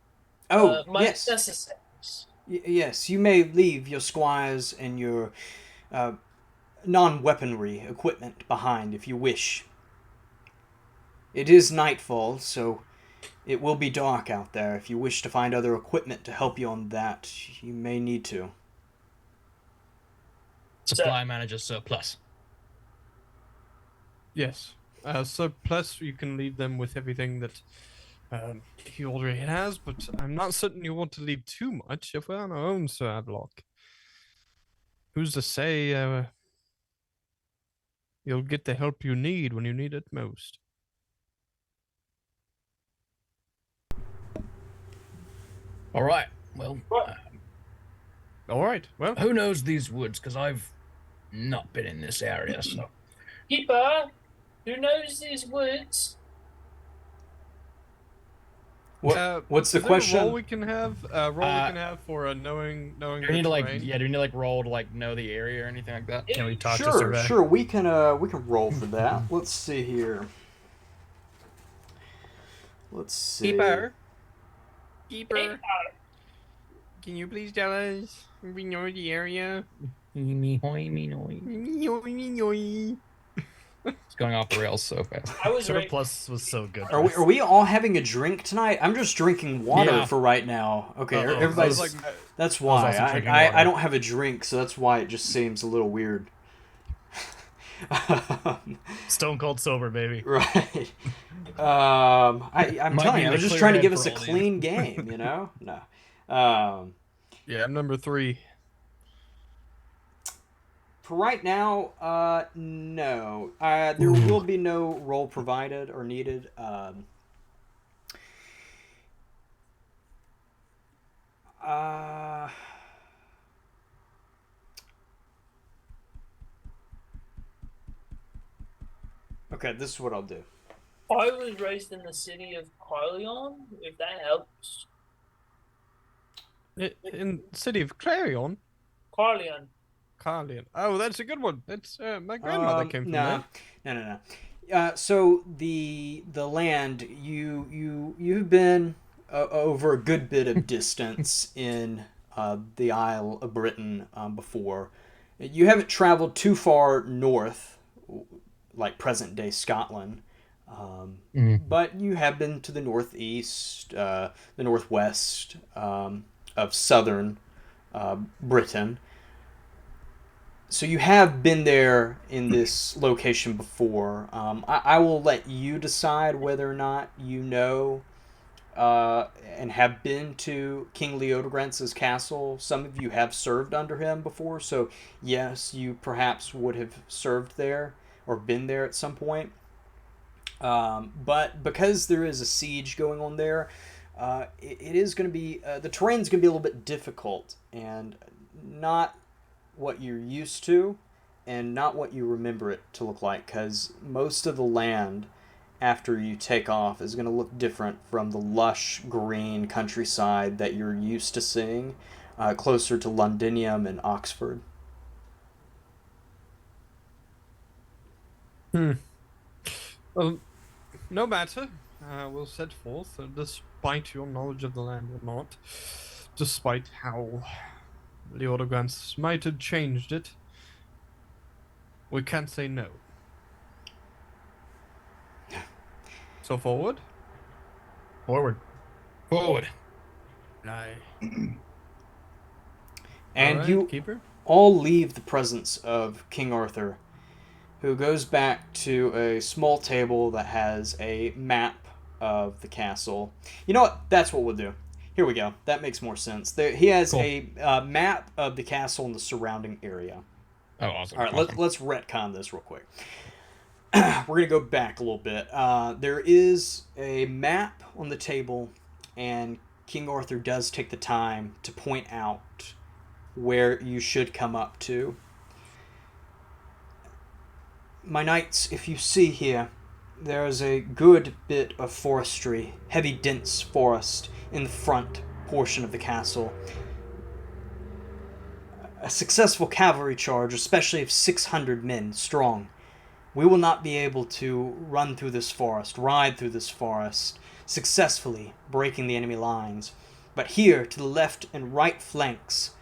my yes. necessaries. Yes, you may leave your squires and your non-weaponry equipment behind if you wish. It is nightfall, so it will be dark out there. If you wish to find other equipment to help you on that, you may need to. Supply manager surplus. Yes. Plus, you can leave them with everything that he already has, but I'm not certain you want to leave too much if we're on our own, Sir Avalloc. Who's to say you'll get the help you need when you need it most? All right. Well, All right. Well, who knows these woods? Because I've not been in this area, so. Keeper, who knows these woods? What's the is there question? A role we can have for knowing. Do we the need to terrain? do we need to roll to know the area or anything like that? Can we talk to Sure, Survey? sure. We can roll for that. Let's see here. Let's see. Keeper. Keeper. Can you please tell us? We know the area. It's going off the rails so fast. I was Serve right. Plus was so good. Are we all having a drink tonight? I'm just drinking water Yeah. for right now. Okay, Uh-oh. everybody's. I was like, That's I was why also drinking I water. don't have a drink, so that's why it just seems a little weird. Stone cold sober, baby. Right. I'm Might telling need you, I a was just clear trying to head give for us a all these. clean game, you know? No. yeah, I'm number 3. For right now, no. There will be no role provided or needed. Okay, this is what I'll do. I was raised in the city of Carmelide, if that helps. In the city of Clarion. Carmelide. Carlion. Oh, that's a good one. That's my grandmother came from no, there. no. So the land you've been over a good bit of distance in the Isle of Britain before. You haven't traveled too far north, like present day Scotland, but you have been to the northeast, the northwest of southern Britain. So you have been there in this location before. I will let you decide whether or not you know and have been to King Leodegrance' castle. Some of you have served under him before, so yes, you perhaps would have served there or been there at some point. But because there is a siege going on there, it is going to be the terrain's going to be a little bit difficult and not what you're used to and not what you remember it to look like, because most of the land after you take off is going to look different from the lush green countryside that you're used to seeing closer to Londinium and Oxford. Well, no matter. We'll set forth, despite your knowledge of the land or not, despite how Leodegrance might have changed it. We can't say no. So forward? Forward. Forward. Aye. And Alright, you Keeper? all leave the presence of King Arthur, who goes back to a small table that has a map of the castle. You know what? That's what we'll do. Here we go. That makes more sense. He has Cool. a map of the castle and the surrounding area. Oh, awesome. All right, awesome. let's retcon this real quick. We're going to go back a little bit. There is a map on the table, and King Arthur does take the time to point out where you should come up to. My knights, if you see here, there is a good bit of forestry, heavy dense forest in the front portion of the castle. A successful cavalry charge, especially of 600 men strong. We will not be able to run through this forest, ride through this forest, successfully breaking the enemy lines. But here, to the left and right flanks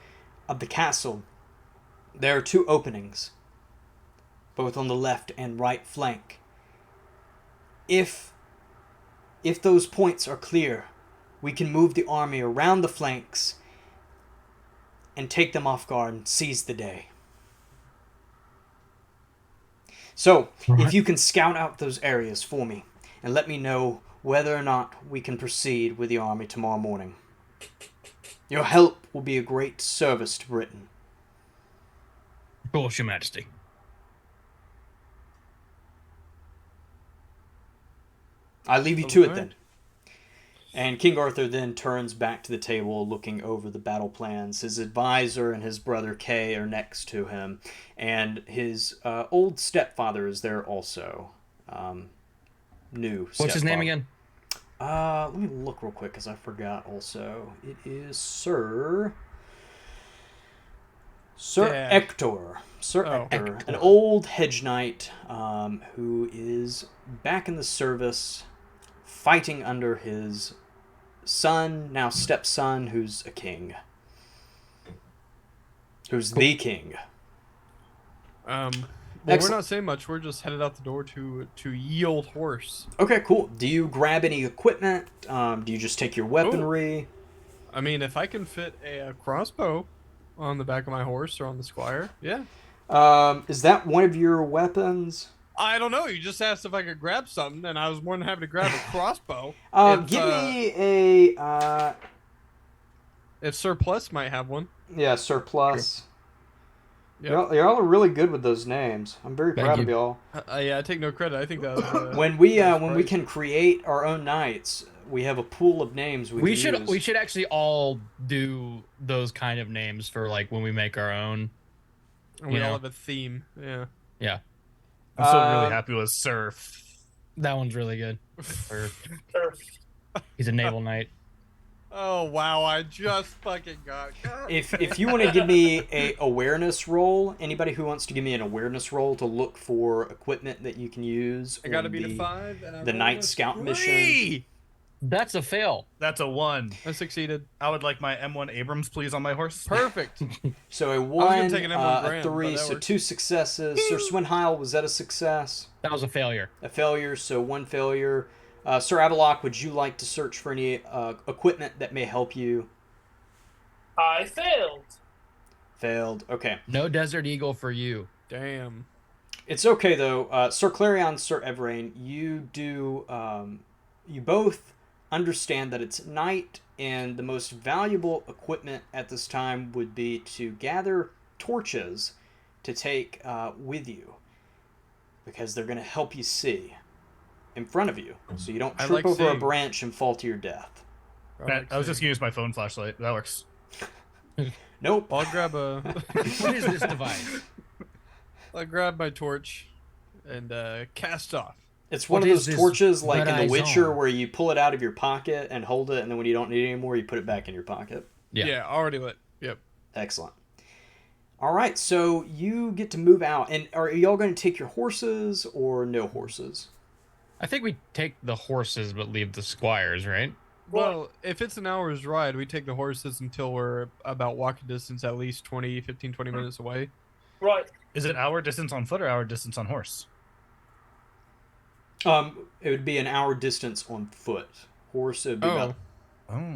of the castle, there are 2 openings, both on the left and right flank. If those points are clear, we can move the army around the flanks and take them off guard and seize the day. So, if you can scout out those areas for me and let me know whether or not we can proceed with the army tomorrow morning. Your help will be a great service to Britain. Of course, Your Majesty. I leave you to it Okay. then. And King Arthur then turns back to the table looking over the battle plans. His advisor and his brother Kay are next to him. And his old stepfather is there also. New stepfather. What's his name again? Let me look real quick because I forgot also. It is Sir Dad. Ector. Sir Oh. Ector, an old hedge knight who is back in the service fighting under his son, now stepson, who's a king. Who's the king. Well, Excellent. we're not saying much. We're just headed out the door to ye old horse. Okay, cool. Do you grab any equipment? Do you just take your weaponry? I mean, if I can fit a crossbow on the back of my horse or on the squire, yeah. Is that one of your weapons? I don't know. You just asked if I could grab something, and I was more than happy to grab a crossbow. Give me a if surplus might have one. yeah, surplus. Yep. Y'all are really good with those names. I'm very proud of y'all. Yeah, I take no credit. I think that was, When we right. can create our own knights, we have a pool of names we can use. We should actually all do those kind of names for like when we make our own. And we all have a theme. Yeah. Yeah. I'm still really happy with Sir. That one's really good. He's a naval knight. Oh wow! I just fucking got. If you want to give me a awareness roll, anybody who wants to give me an awareness roll to look for equipment that you can use. I gotta on be to 5. And the night scout mission. That's a fail. That's a 1. I succeeded. I would like my M1 Abrams, please, on my horse. Perfect. So a gonna 1, take an M1 a Graham, 3, but that so works. 2 successes. Sir Cwenhild, was that a success? That was a failure. A failure, so 1 failure. Sir Avalloc, would you like to search for any equipment that may help you? I failed. Failed. Okay. No Desert Eagle for you. Damn. It's okay though. Sir Clarion, Sir Evrain, you do. You both understand that it's night, and the most valuable equipment at this time would be to gather torches to take with you, because they're going to help you see in front of you, so you don't I trip like over a seeing. branch and fall to your death. I was just gonna use my phone flashlight. That works. Nope. I'll grab a. What is this device? I'll grab my torch and cast off. It's one What of is those this torches like in The Verizon? Witcher where you pull it out of your pocket and hold it, and then when you don't need it anymore, you put it back in your pocket. Yeah. Already lit. Yep. Excellent. All right, so you get to move out. And are y'all going to take your horses or no horses? I think we take the horses but leave the squires, right? Well, if it's an hour's ride, we take the horses until we're about walking distance, at least 20 minutes away. Right. Is it hour distance on foot or hour distance on horse? It would be an hour distance on foot. Horse, it would be about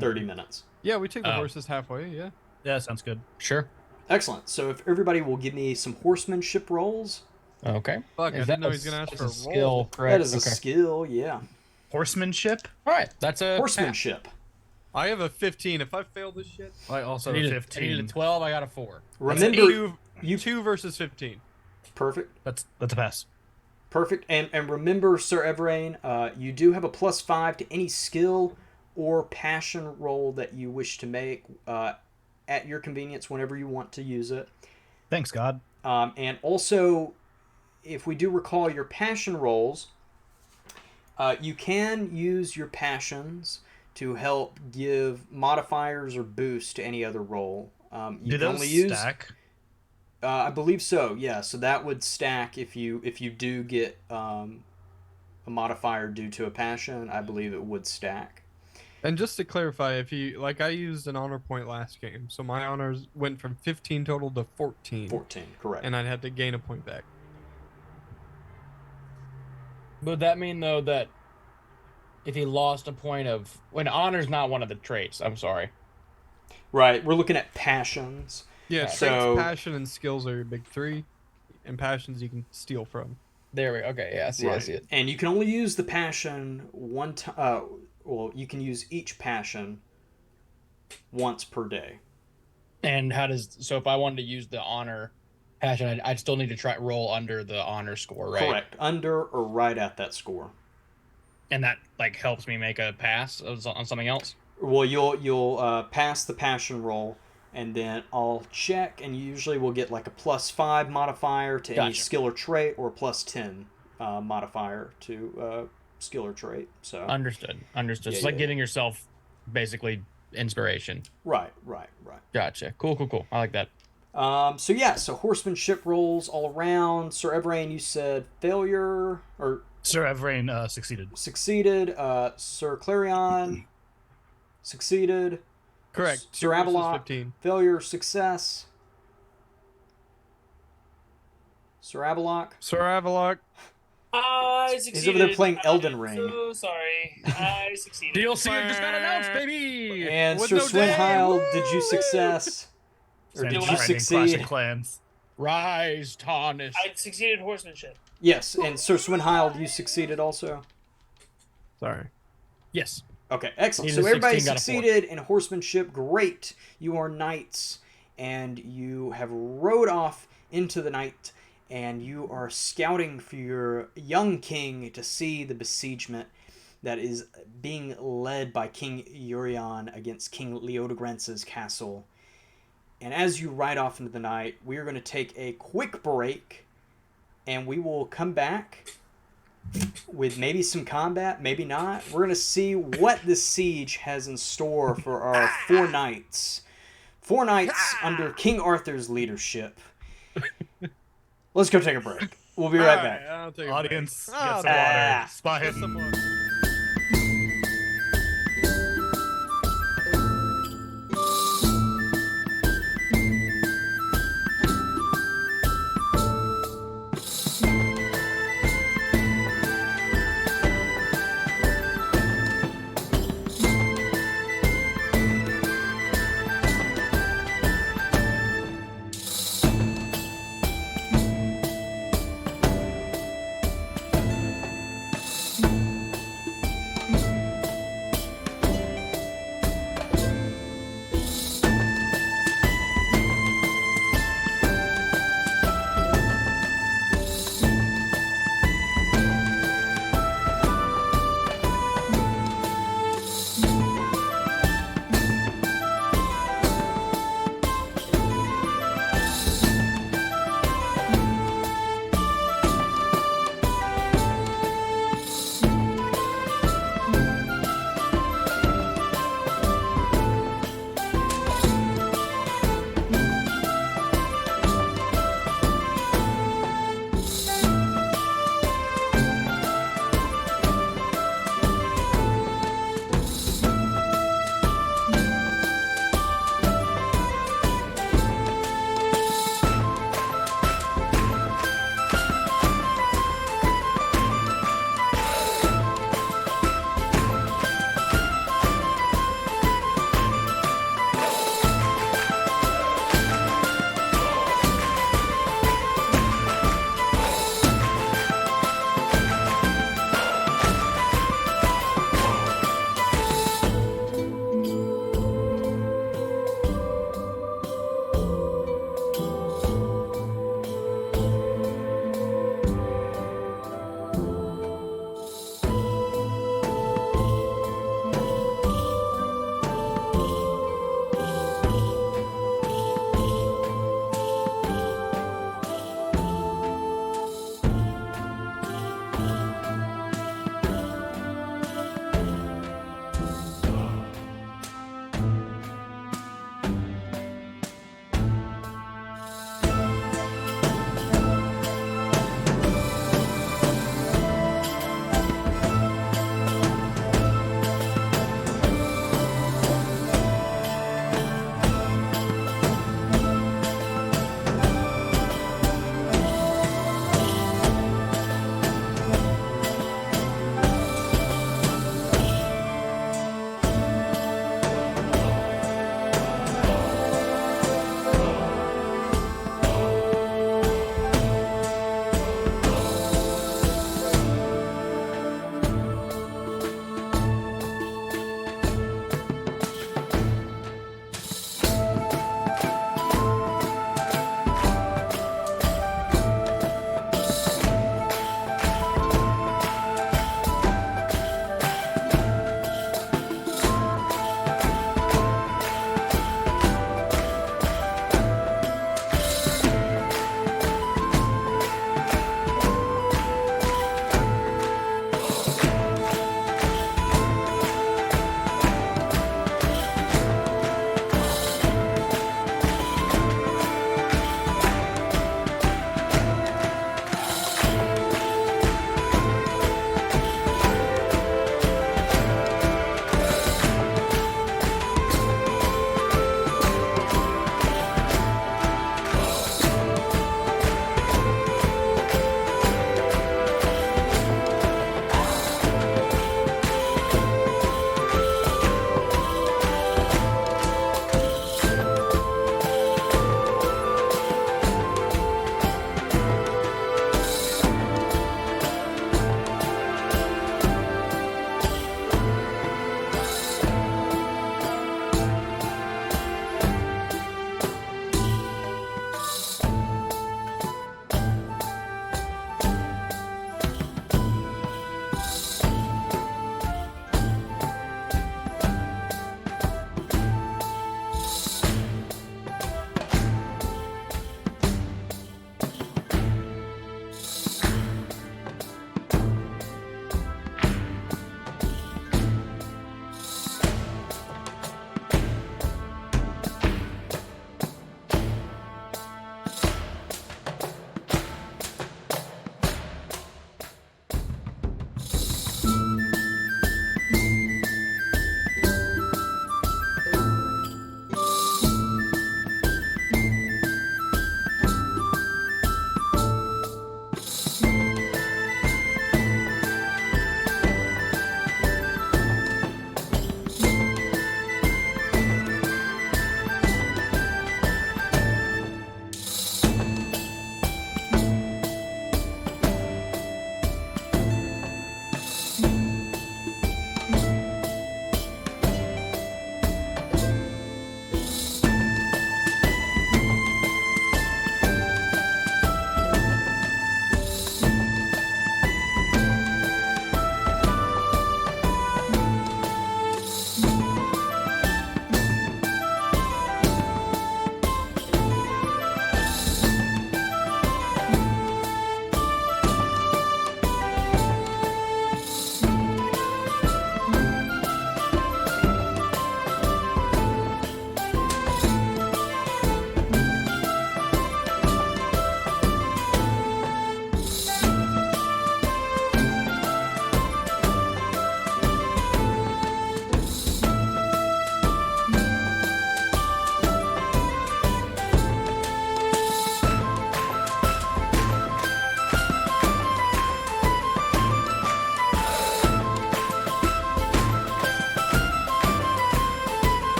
30 minutes. Yeah, we take the Oh. horses halfway, yeah. Yeah, sounds good. Sure. Excellent. So if everybody will give me some horsemanship rolls. Okay. Fuck, I Is didn't know that he was going to ask that's for a skill, roll. correct? That is a skill, yeah. Horsemanship? All right. That's a Horsemanship. I have a 15. If I fail this shit... I also I have needed, a I 15. needed a 12. I got a 4. Remember, you 2 versus 15. perfect. That's a pass. Perfect. And remember, Sir Evrain, you do have a +5 to any skill or passion roll that you wish to make at your convenience whenever you want to use it. Thanks, God. And also, if we do recall your passion rolls, you can use your passions to help give modifiers or boost to any other roll. You Do can those only use, stack? I believe so. Yeah. So that would stack if you do get a modifier due to a passion. I believe it would stack. And just to clarify, if you... Like, I used an honor point last game, so my honors went from 15 total to 14. 14, correct. And I'd have to gain a point back. Would that mean though that if he lost a point of when honor's not one of the traits? I'm sorry. Right. We're looking at passions. Yeah, So- traits, passion, and skills are your big 3. And passions you can steal from. There we go. Okay. Yeah. I see. I see it. And you can only use the passion one time. Well, you can use each passion once per day. And how does so if I wanted to use the honor passion, I'd still need to try roll under the honor score, right? Correct. Under or right at that score. And that like helps me make a pass on something else. Well, you'll pass the passion roll, and then I'll check, and you usually will get like a +5 modifier to any Gotcha. skill or trait, or a +10 modifier to skill or trait. So Understood. Understood. Yeah, It's like yeah. giving yourself basically inspiration. right. Gotcha. Cool. I like that. So horsemanship rolls all around. Sir Evrain, you said failure, or Sir Evrain succeeded. Succeeded. Sir Clarion succeeded. Correct. Sir 2 versus Avalloc, 15. failure, success. Sir Avalloc. Sir Avalloc. I succeeded. He's over there playing Elden I'm Ring. so sorry. I succeeded. DLC just got announced, baby. And With Sir no day, Cwenhild, did you woo! success? Or Same did Do you I? training, succeed? Clashing Clans. Rise, Tarnish. I succeeded in horsemanship. Yes, and Sir Cwenhild, you succeeded also? Sorry. Yes. Okay, excellent. Needed So a everybody 16, got a 4. succeeded in horsemanship. Great. You are knights, and you have rode off into the night, and you are scouting for your young king to see the besiegement that is being led by King Urion against King Leodogrance's castle. And as you ride off into the night, we are going to take a quick break, and we will come back with maybe some combat, maybe not. We're going to see what this siege has in store for our 4 knights. 4 knights under King Arthur's leadership. Let's go take a break. We'll be right back. I'll take a Audience, break. get Oh, some water. Ah. Spot Get hidden. some water.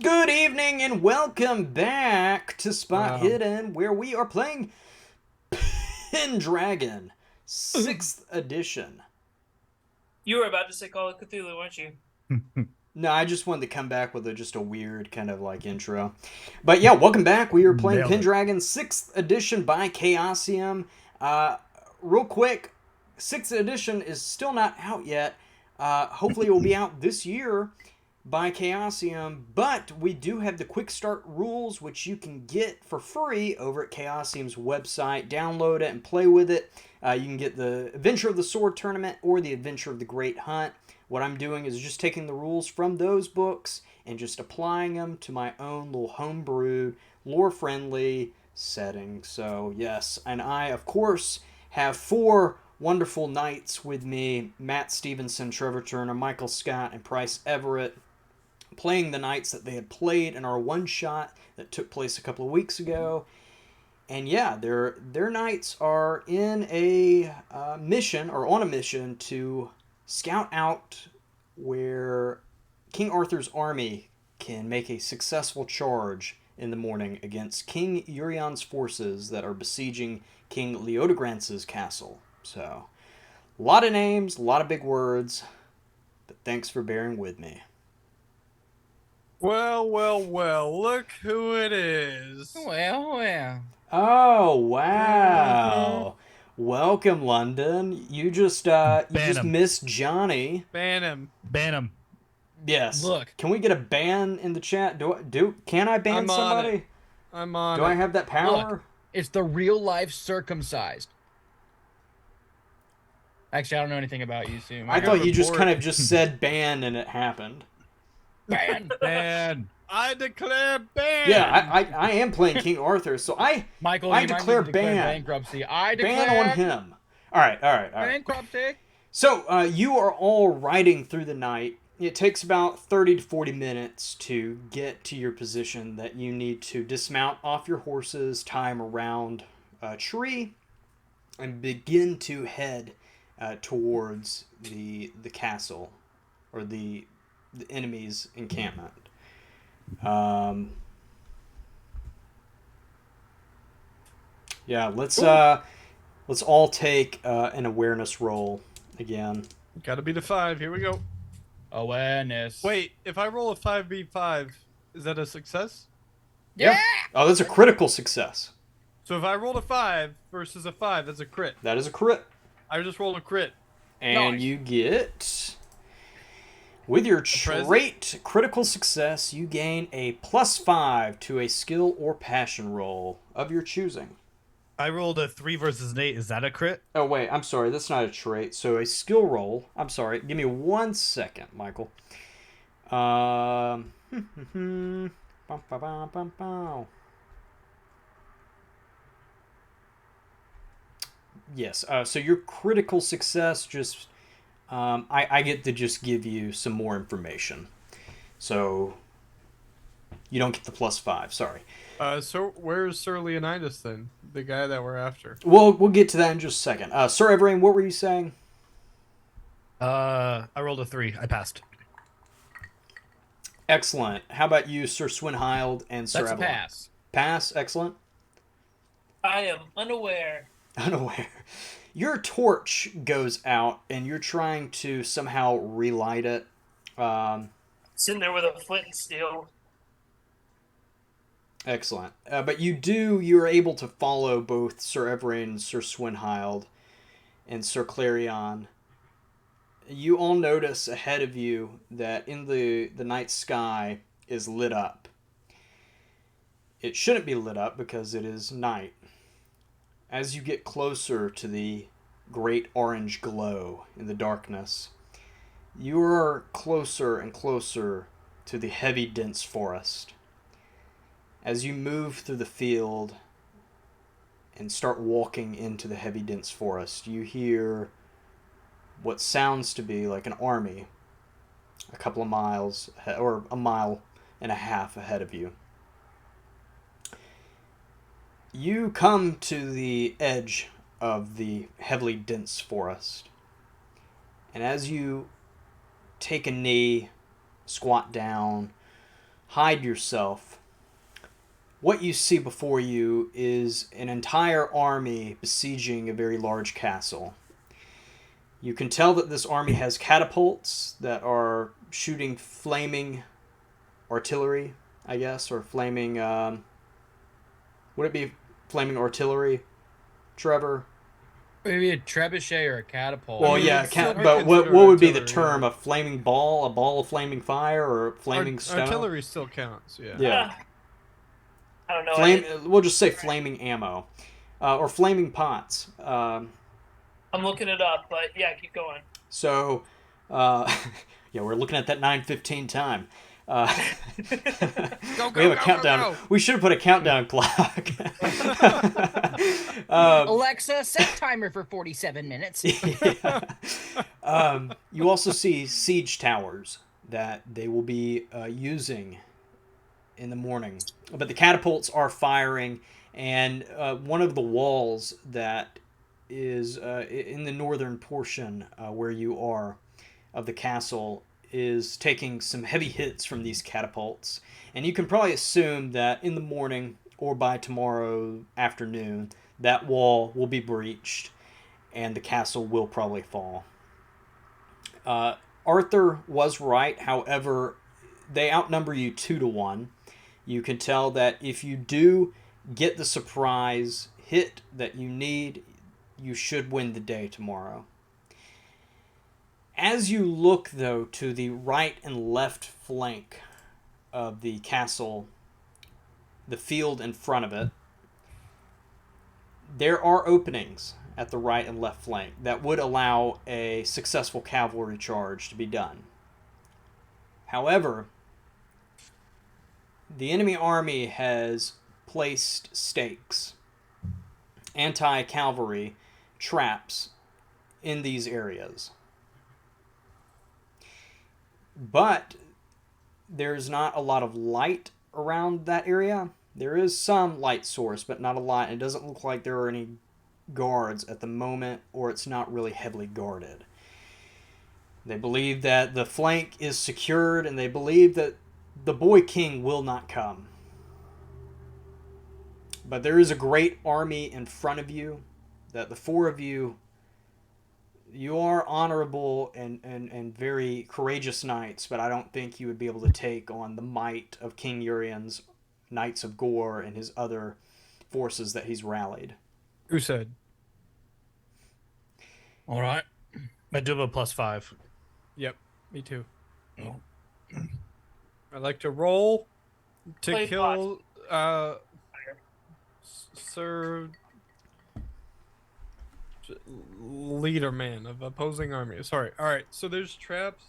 Good evening and welcome back to Spot Wow. Hidden, where we are playing Pendragon 6th edition. You were about to say Call of Cthulhu, weren't you? No, I just wanted to come back with just a weird kind of like intro. But yeah, welcome back. We are playing Nailed it. Pendragon 6th edition by Chaosium. Real quick, 6th edition is still not out yet. Hopefully it will be out this year by Chaosium, but we do have the quick start rules, which you can get for free over at Chaosium's website. Download it and play with it. You can get the Adventure of the Sword Tournament or the Adventure of the Great Hunt. What I'm doing is just taking the rules from those books and just applying them to my own little homebrewed, lore-friendly setting. So yes, and I, of course, have 4 wonderful knights with me: Matt Stephenson, Trevor Turner, Michael Scott, and Price Everett, playing the knights that they had played in our one-shot that took place a couple of weeks ago. And yeah, their knights are in a mission, or on a mission, to scout out where King Arthur's army can make a successful charge in the morning against King Urion's forces that are besieging King Leodogrance's castle. So, a lot of names, a lot of big words, but thanks for bearing with me. Well, look who it is. Well. Oh, wow. Welcome, London. You just Ban him. missed Johnny. Ban him. Ban him. Yes. Look. Can we get a ban in the chat? Can I ban I'm on somebody? I'm on Do it. I have that power? Look. It's the real life circumcised. Actually, I don't know anything about you, Sue. I thought you just report. kind of just said ban and it happened. Ban. Ban. I declare ban. Yeah, I am playing King Arthur, so I Michael, I you might declare need to declare ban. bankruptcy. I declare ban on him. All right. bankruptcy. So you are all riding through the night. It takes about 30 to 40 minutes to get to your position that you need to dismount off your horses, tie them around a tree, and begin to head towards the castle or the enemy's encampment. Yeah, let's all take an awareness roll again. Gotta be the 5. Here we go. Awareness. Wait, if I roll a 5v5, is that a success? Yeah. Oh, that's a critical success. So if I rolled a 5 versus a 5, that's a crit. That is a crit. I just rolled a crit. And Nice. you get, with your present? trait critical success, you gain a +5 to a skill or passion roll of your choosing. I rolled a 3 versus an 8. Is that a crit? Oh, wait, I'm sorry. That's not a trait. So a skill roll. I'm sorry. Give me 1 second, Michael. Bum, bum, bum, bum, bum. Yes. So your critical success just... I get to just give you some more information. So you don't get the +5. Sorry. So where's Sir Leonidas then? The guy that we're after. We'll get to that in just a second. Sir Evrain, what were you saying? I rolled a 3. I passed. Excellent. How about you, Sir Cwenhild and Sir That's a Avalloc? pass. Pass. Excellent. I am unaware. Unaware. Your torch goes out, and you're trying to somehow relight it. Sitting there with a flint and steel. Excellent. But you're able to follow both Sir Evrain and Sir Cwenhild and Sir Clarion. You all notice ahead of you that in the night sky is lit up. It shouldn't be lit up because it is night. As you get closer to the great orange glow in the darkness, you are closer and closer to the heavy, dense forest. As you move through the field and start walking into the heavy, dense forest, you hear what sounds to be like an army a couple of miles, or a mile and a half ahead of you. You come to the edge of the heavily dense forest, and as you take a knee, squat down, hide yourself, what you see before you is an entire army besieging a very large castle. You can tell that this army has catapults that are shooting flaming artillery, I guess, or flaming... would it be flaming artillery, Trevor? Maybe a trebuchet or a catapult. Well, mean, yeah, it's still but what considered would be the artillery, term? yeah. A flaming ball? A ball of flaming fire? Or flaming stone? Artillery still counts, yeah. Yeah. I don't know. We'll just say flaming ammo. Or flaming pots. I'm looking it up, but yeah, keep going. So, yeah, we're looking at that 9:15 time. Go, We have a countdown. We should have put a countdown clock. Alexa, set timer for 47 minutes. Yeah. You also see siege towers that they will be using in the morning. But the catapults are firing, and one of the walls that is in the northern portion where you are of the castle is taking some heavy hits from these catapults. And you can probably assume that in the morning or by tomorrow afternoon, that wall will be breached and the castle will probably fall. Arthur was right. However, they outnumber you 2-1. You can tell that if you do get the surprise hit that you need, you should win the day tomorrow. As you look, though, to the right and left flank of the castle, the field in front of it, there are openings at the right and left flank that would allow a successful cavalry charge to be done. However, the enemy army has placed stakes, anti-cavalry traps in these areas. But there's not a lot of light around that area. There is some light source, but not a lot. It doesn't look like there are any guards at the moment, or it's not really heavily guarded. They believe that the flank is secured, and they believe that the boy king will not come. But there is a great army in front of you, that the four of you, you are honorable and very courageous knights, but I don't think you would be able to take on the might of King Urien's Knights of Gore and his other forces that he's rallied. Who said? All right. I do have a +5. Yep, me too. Oh. I like to roll to Play kill Sir leader man of opposing army. Sorry. All right. So there's traps.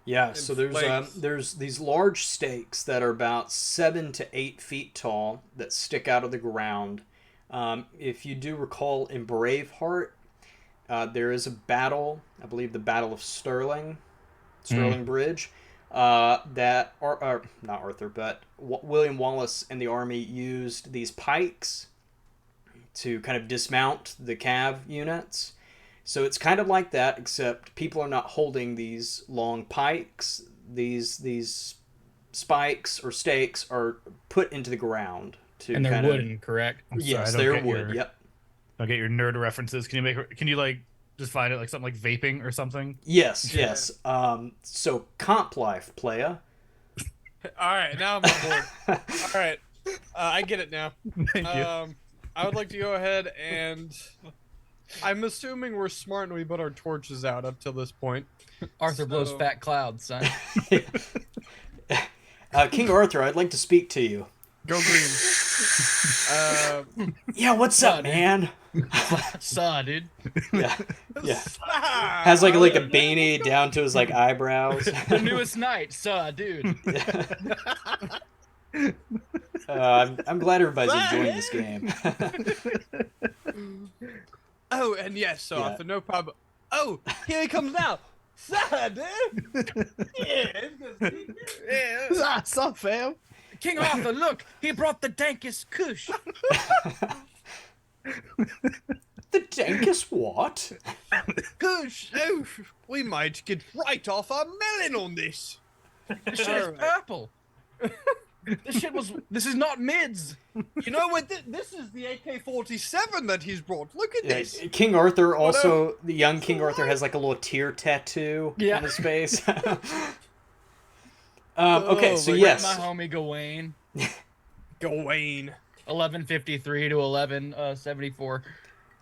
Yeah, And so flanks. there's these large stakes that are about 7 to 8 feet tall that stick out of the ground. If you do recall in Braveheart, there is a battle, I believe the Battle of Stirling Bridge, that not Arthur, but William Wallace and the army used these pikes to kind of dismount the cav units. So it's kind of like that, except people are not holding these long pikes. These spikes or stakes are put into the ground to And they're kind of, wooden, correct? yes, Sorry, I don't they're get wood. Yep. I'll get your nerd references. Can you like just find it like something like vaping or something? Yes, yes. So comp life, playa. All right. Now I'm on board. All right. I get it now. Thank you. I would like to go ahead and. I'm assuming we're smart and we put our torches out up till this point. Arthur blows So- fat clouds, son. King Arthur, I'd like to speak to you. Go green. Yeah, what's up, man? Saw, dude. Yeah, yeah. Has like a beanie down to his like eyebrows. The newest knight, saw, dude. I'm glad everybody's enjoying this game. Oh, and yes, Yeah. Arthur, no problem. Oh, here he comes now. Sir, dude. Yeah. What's up, fam? King Arthur, look, he brought the dankest kush. The dankest what? Gosh, oh, we might get right off our melon on this. This shit is Alright. purple. This is not mids. You know what? This is the AK-47 that he's brought. Look at Yeah, this. King Arthur What also, the young King Arthur has like a little tear tattoo Yeah. on his face. Okay, so my yes. My homie Gawain. Gawain. 1153 to 1174.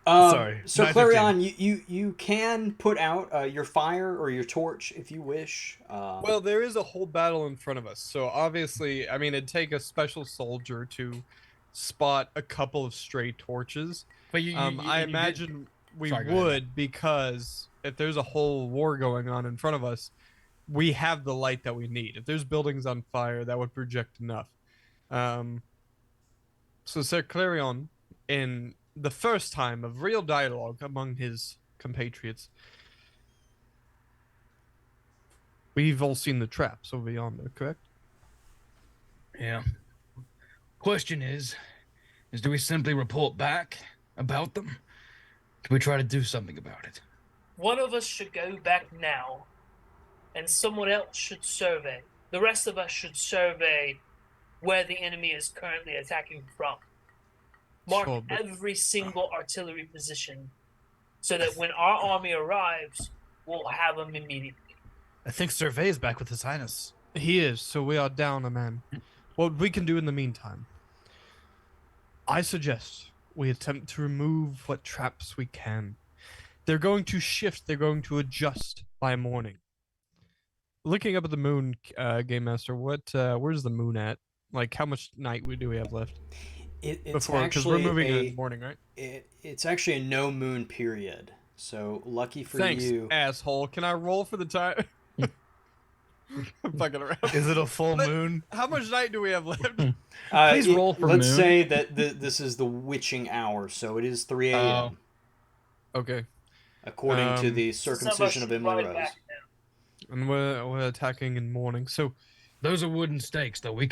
Sorry, So 9:15. Clarion, you can put out your fire or your torch if you wish. Well, there is a whole battle in front of us, so obviously, I mean, it'd take a special soldier to spot a couple of stray torches. But you I and you did- imagine we Sorry, go ahead, would, because if there's a whole war going on in front of us, we have the light that we need. If there's buildings on fire, that would project enough. So Sir Clarion, in the first time of real dialogue among his compatriots, we've all seen the traps over yonder, correct? Yeah. Question is do we simply report back about them? Do we try to do something about it? One of us should go back now, and someone else should survey. The rest of us should survey where the enemy is currently attacking from. Mark Sure, but- every single artillery position so that when our army arrives, we'll have them immediately. I think Survey is back with His Highness. He is, so we are down a man. What we can do in the meantime, I suggest we attempt to remove what traps we can. They're going to shift, they're going to adjust by morning. Looking up at the moon, Gamemaster, where's the moon at? Like, how much night do we have left? It's Before, because we're actually moving in a, the morning, right? it's actually a no moon period. So lucky for Thanks, you. asshole. Can I roll for the time? I'm fucking around. Is it a full But- moon? How much night do we have left? Please roll for Let's moon. say that this is the witching hour, so it is 3 a.m. Oh. Okay. according to the Some of us circumcision of should Emily ride Rose. back now. And we're attacking in morning. So Those are wooden stakes, though. We're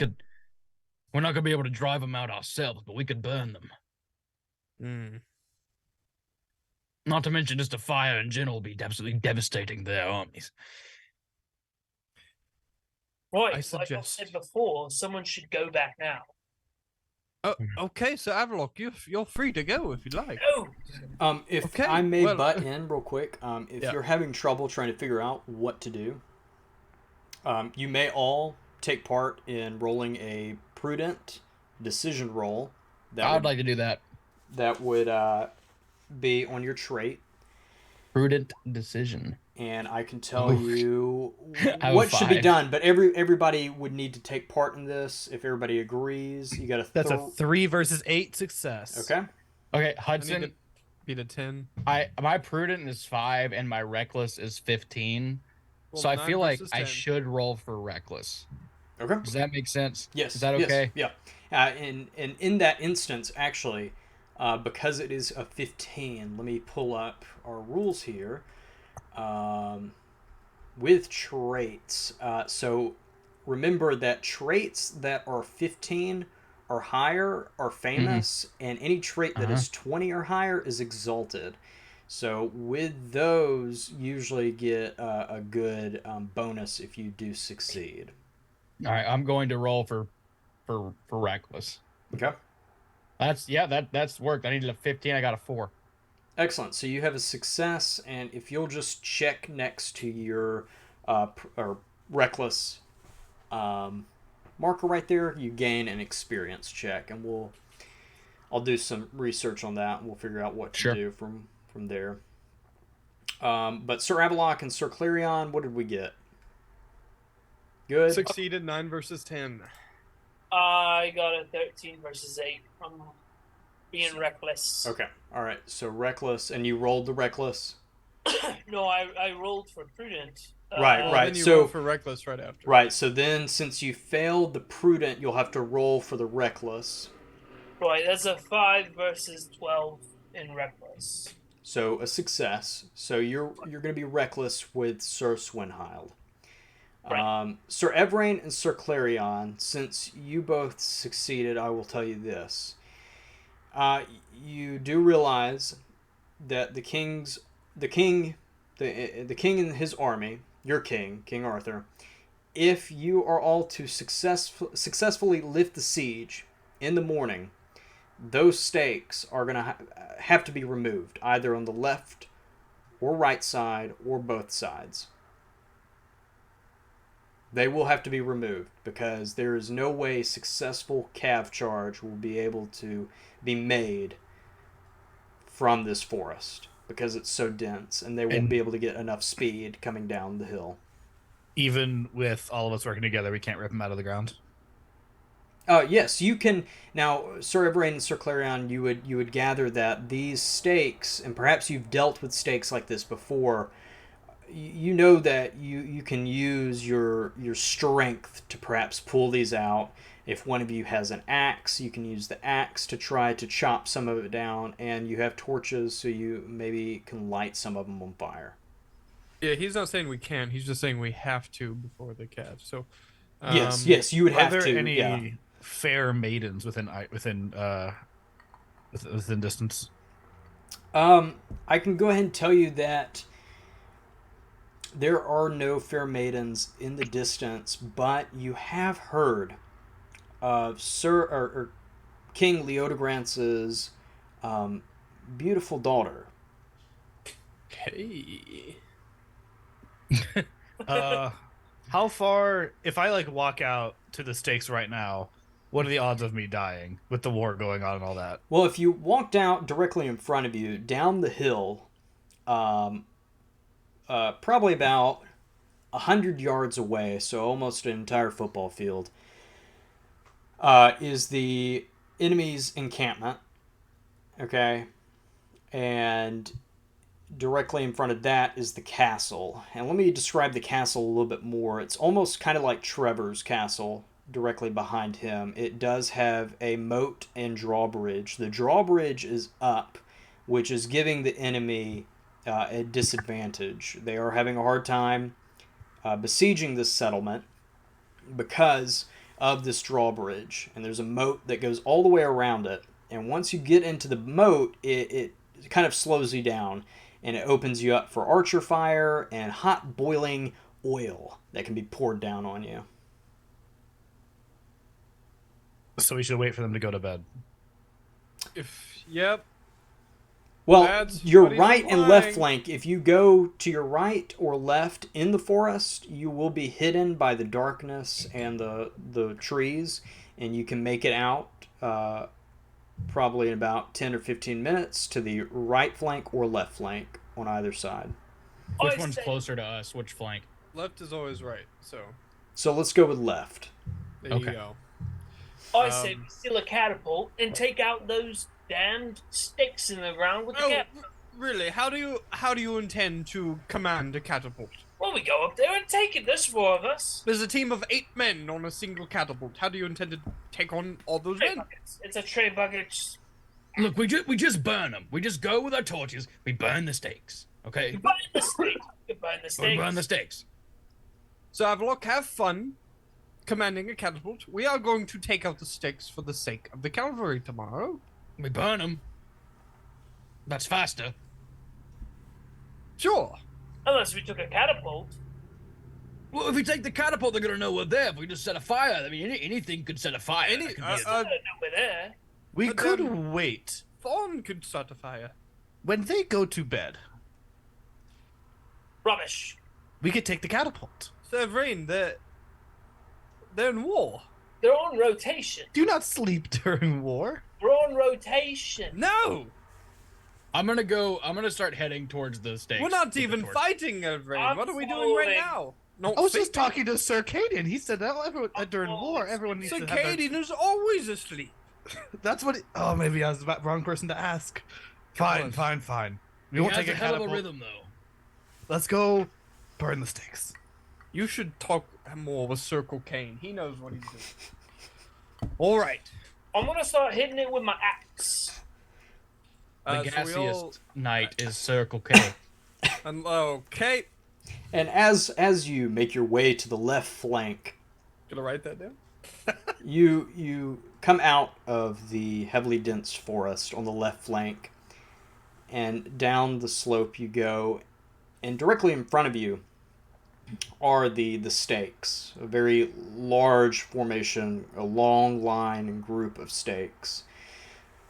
not gonna be able to drive them out ourselves, but we could burn them. Not to mention just a fire in general will be absolutely devastating their armies. Right, I like I suggest- said before, someone should go back now. Oh, okay, so Avalloc, you're free to go if you like. No! If Okay, I may well- butt in real quick, if Yeah. you're having trouble trying to figure out what to do, you may all take part in rolling a prudent decision roll. I'd like to do that. That would be on your trait, Prudent decision. and I can tell Oof. you I have what should be 5. done. But everybody would need to take part in this. If everybody agrees, you got to. That's a 3 versus 8 success. Okay. Okay, I need Hudson. to beat a 10. My prudent is 5 and my reckless is 15. Well, So I 9 feel like versus I 10. should roll for reckless. Okay. Does that make sense? Yes. Is that yes, okay? Yeah. And in that instance, actually, because it is a 15, let me pull up our rules here. With traits. So remember that traits that are 15 or higher are famous, and any trait that is 20 or higher is exalted. So with those, usually get a good bonus if you do succeed. All right, I'm going to roll for reckless. Okay. That's worked. I needed a 15. I got a 4. Excellent. So you have a success, and if you'll just check next to your or reckless marker right there, you gain an experience check, and I'll do some research on that, and we'll figure out what to Sure. do from there. But Sir Avalloc and Sir Clarion, what did we get? Good. Succeeded 9 versus 10. I got a 13 versus 8. I'm being reckless. Okay. All right. So reckless, and you rolled the reckless. No, I rolled for prudent. Right, right. Then you so- roll for reckless right after. Right. So then, since you failed the prudent, you'll have to roll for the reckless. Right, that's a 5 versus 12 in reckless. So a success. So you're going to be reckless with Sir Cwenhild. Right. Sir Evrain and Sir Clarion, since you both succeeded, I will tell you this. You do realize that the king and his army, your king, King Arthur, if you are all to successfully lift the siege in the morning, those stakes are going to have to be removed, either on the left or right side or both sides. They will have to be removed because there is no way successful cav charge will be able to be made from this forest because it's so dense and they won't be able to get enough speed coming down the hill. Even with all of us working together, we can't rip them out of the ground. Yes, you can. Now, Sir Evrain and Sir Clarion, you would gather that these stakes, and perhaps you've dealt with stakes like this before, you know that you can use your strength to perhaps pull these out. If one of you has an axe, you can use the axe to try to chop some of it down, and you have torches, so you maybe can light some of them on fire. Yeah, he's not saying we can. He's just saying we have to before the calf. So, yes, you would have Are there to. any fair maidens within distance? I can go ahead and tell you that there are no fair maidens in the distance, but you have heard of Sir King Leodegrance' beautiful daughter. hey, How far? If I walk out to the stakes right now, what are the odds of me dying with the war going on and all that? Well, if you walked out directly in front of you, down the hill, probably about 100 yards away, so almost an entire football field, is the enemy's encampment. Okay? And directly in front of that is the castle. And let me describe the castle a little bit more. It's almost kind of like Trevor's castle directly behind him. It does have a moat and drawbridge. The drawbridge is up, which is giving the enemy a disadvantage. They are having a hard time besieging this settlement because of this drawbridge. And there's a moat that goes all the way around it. And once you get into the moat, it kind of slows you down. And it opens you up for archer fire and hot boiling oil that can be poured down on you. So we should wait for them to go to bed. Yep. Well, That's your what he's right and left implying. flank, if you go to your right or left in the forest, you will be hidden by the darkness and the trees, and you can make it out probably in about 10 or 15 minutes to the right flank or left flank on either side. Which I one's say- closer to us? Which flank? Left is always right. So So let's go with left. there Okay. you go. I say Um, we steal a catapult and take out those damned sticks in the ground with the Oh, catapult. really? How do you intend to command a catapult? Well, we go up there and take it. There's 4 of us. There's a team of 8 men on a single catapult. How do you intend to take on all those Tray men? buckets. It's a tray bucket. Look, we just burn them. We just go with our torches. We burn the stakes. Okay. Burn the stakes. You burn the We stakes. burn the stakes. So Avalloc, have fun commanding a catapult. We are going to take out the stakes for the sake of the cavalry tomorrow. We burn them. That's faster. Sure. Unless we took a catapult. Well, if we take the catapult, they're gonna know we're there. If we just set a fire, I mean, anything could set a fire. Any- That could be I a- don't know we're there. We But could then- wait. Thorn could start a fire. When they go to bed, Rubbish. we could take the catapult. So Evrain, they're in war. They're on rotation. Do not sleep during war. We're on rotation. No, I'm gonna start heading towards the stakes. we're not with the even torch. fighting, Evrain. I'm What are we doing right following. now? No, I was just sleeping. talking to Sir Caden. He said that during Oh, war, everyone needs So to have their... Caden is always asleep. That's what. Oh, maybe I was the wrong person to ask. Fine, on. fine. We He won't has take a a hell of a catapult. rhythm, though. Let's go burn the stakes. You should talk more with Circle Kane. He knows what he's doing. All right. I'm gonna start hitting it with my axe. The So we gassiest all- knight is Circle K. Okay. And as you make your way to the left flank, Gonna write that down. you come out of the heavily dense forest on the left flank, and down the slope you go, and directly in front of you are the stakes. A very large formation, a long line and group of stakes.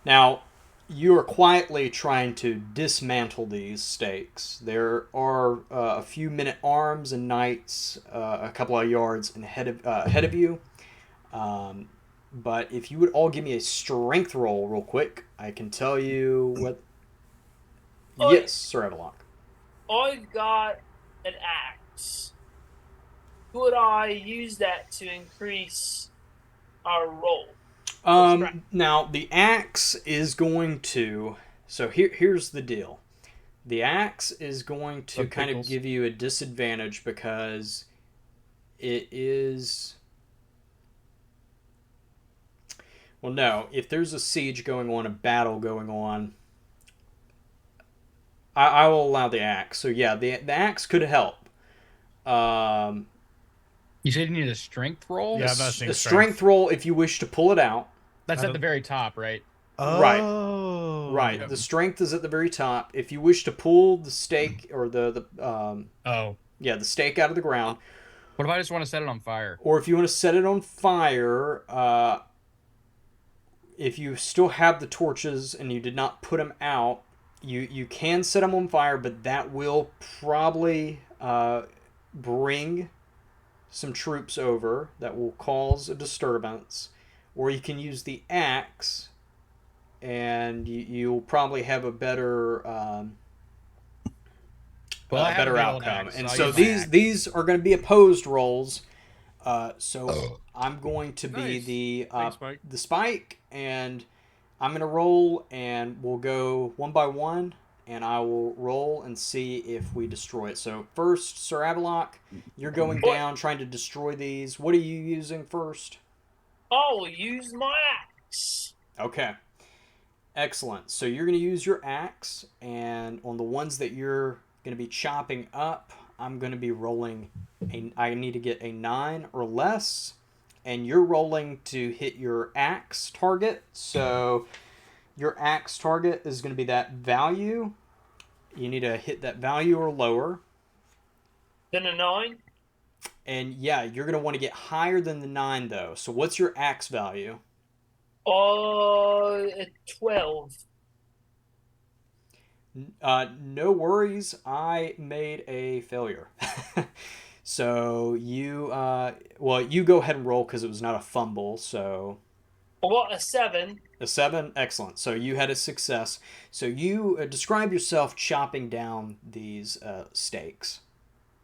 Now, you are quietly trying to dismantle these stakes. There are a few men-at-arms and knights a couple of yards ahead of you. But if you would all give me a strength roll real quick, I can tell you what... Yes, Sir Avalloc. I've got an axe. Could I use that to increase our roll? Now, the axe is going to... So here's the deal. The axe is going to kind of give you a disadvantage because it is... Well, no. If there's a siege going on, a battle going on, I will allow the axe. So yeah, the axe could help. You said you need a strength roll? Yeah, A strength roll if you wish to pull it out. That's at the very top, right? Oh. Right. The strength is at the very top. If you wish to pull the stake or the stake out of the ground, What if I just want to set it on fire? or if you want to set it on fire, if you still have the torches and you did not put them out, you can set them on fire, but that will probably bring some troops over. That will cause a disturbance. Or you can use the axe, and you'll probably have a better better outcome. And so these are going to be opposed rolls. So I'm going to be Thanks, Mike. the spike, and I'm going to roll, and we'll go one by one, and I will roll and see if we destroy it. So first, Sir Avalloc, you're going down trying to destroy these. What are you using first? I'll use my axe. Okay. Excellent. So you're going to use your axe, and on the ones that you're going to be chopping up, I'm going to be rolling. I need to get a 9 or less, and you're rolling to hit your axe target. So your axe target is going to be that value. You need to hit that value or lower. Then a 9. And yeah, you're going to want to get higher than the 9, though. So what's your axe value? A 12. No worries. I made a failure. So you, you go ahead and roll because it was not a fumble. So I got a 7. a 7, excellent. So you had a success. So you describe yourself chopping down these stakes.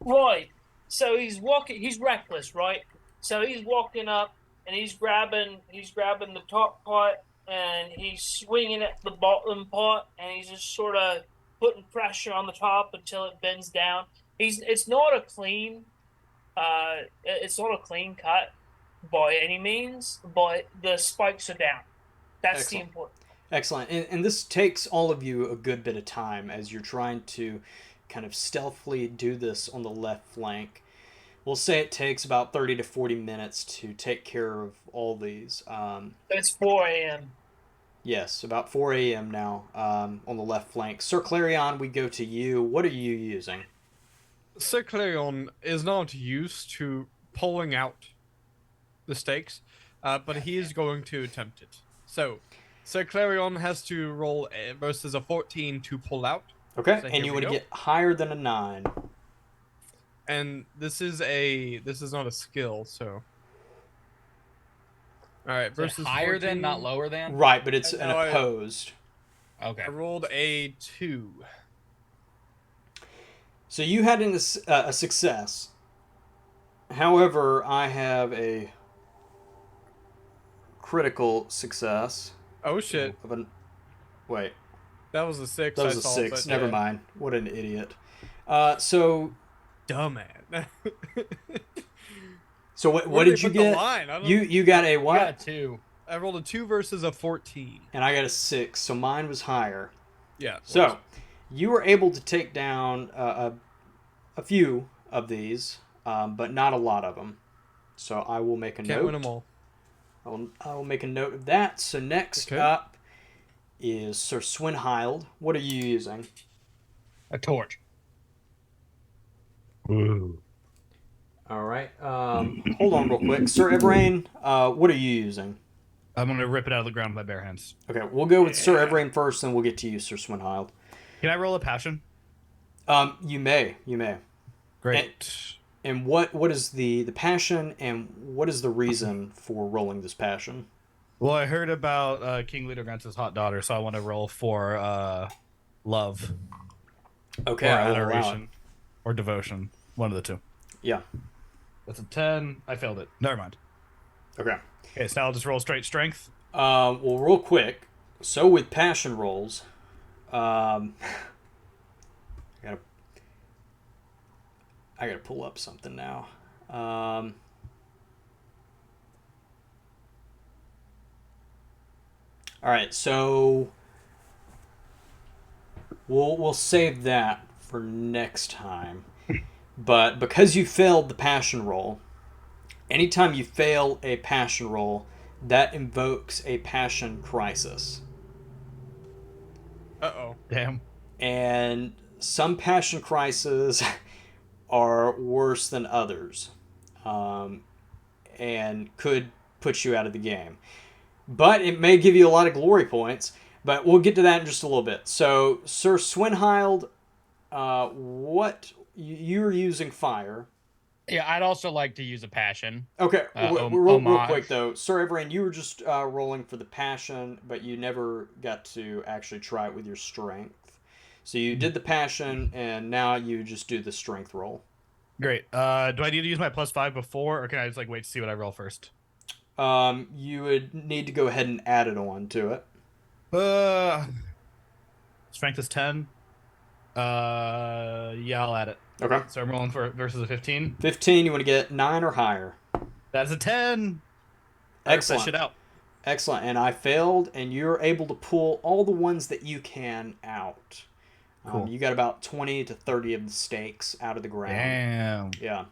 Right. So he's walking. He's reckless, right? So he's walking up and he's grabbing the top part and he's swinging at the bottom part and he's just sort of putting pressure on the top until it bends down. It's not a clean cut by any means, but the spikes are down. That's Excellent. the important. Excellent. And this takes all of you a good bit of time as you're trying to kind of stealthily do this on the left flank. We'll say it takes about 30 to 40 minutes to take care of all these. It's 4 a.m. Yes, about 4 a.m. now on the left flank. Sir Clarion, we go to you. What are you using? Sir Clarion is not used to pulling out the stakes, but he is going to attempt it. So, Sir Clarion has to roll versus a 14 to pull out. Okay, So and here you we want to go. get higher than a 9. And this is not a skill, so. All right, Is it versus higher 14, than, not lower than? Right, but it's an No, opposed. Okay. I rolled a 2. So you had a success. However, I have a critical success. Oh shit, Wait, that was a 6. that was I a saw, 6. but, Never mind. What an idiot. So Dumbass. what did you get? You got a You what? got a 2. I rolled a 2 versus a 14. And I got a 6. So mine was higher. Yeah. So you were able to take down a few of these, but not a lot of them. So I will make a Can't note. win them all. I will make a note of that. So next Okay. up is Sir Cwenhild. What are you using? A torch. Ooh. All right. Hold on real quick. Sir Evrain, what are you using? I'm gonna rip it out of the ground with my bare hands. Okay, we'll go with Sir Evrain first, then we'll get to you, Sir Cwenhild. Can I roll a passion? You may. Great. And what is the passion, and what is the reason for rolling this passion? Well, I heard about King Leodegrance' hot daughter, so I want to roll for love Okay, or I will allow it. adoration or devotion. One of the two. Yeah. That's a 10. I failed it. Never mind. Okay. Okay, so now I'll just roll straight strength. Well, real quick. So with passion rolls, I gotta pull up something now. All right, so we'll save that for next time. But because you failed the passion roll, anytime you fail a passion roll, that invokes a passion crisis. Uh-oh. Damn. And some passion crises are worse than others, and could put you out of the game. But it may give you a lot of glory points, but we'll get to that in just a little bit. So, Sir Cwenhild, what you're using fire. Yeah, I'd also like to use a passion. Okay, real homage. quick though, Sir Evrain, you were just rolling for the passion, but you never got to actually try it with your strength. So you did the passion, and now you just do the strength roll. Great. Do I need to use my +5 before, or can I just wait to see what I roll first? You would need to go ahead and add it on to it. Strength is 10. Yeah, I'll add it. Okay. So I'm rolling for versus a 15. 15, you want to get 9 or higher. That's a 10. I ripped that Excellent. shit out. Excellent. And I failed, and you're able to pull all the ones that you can out. Cool. You got about 20 to 30 of the stakes out of the ground. Damn. Yeah.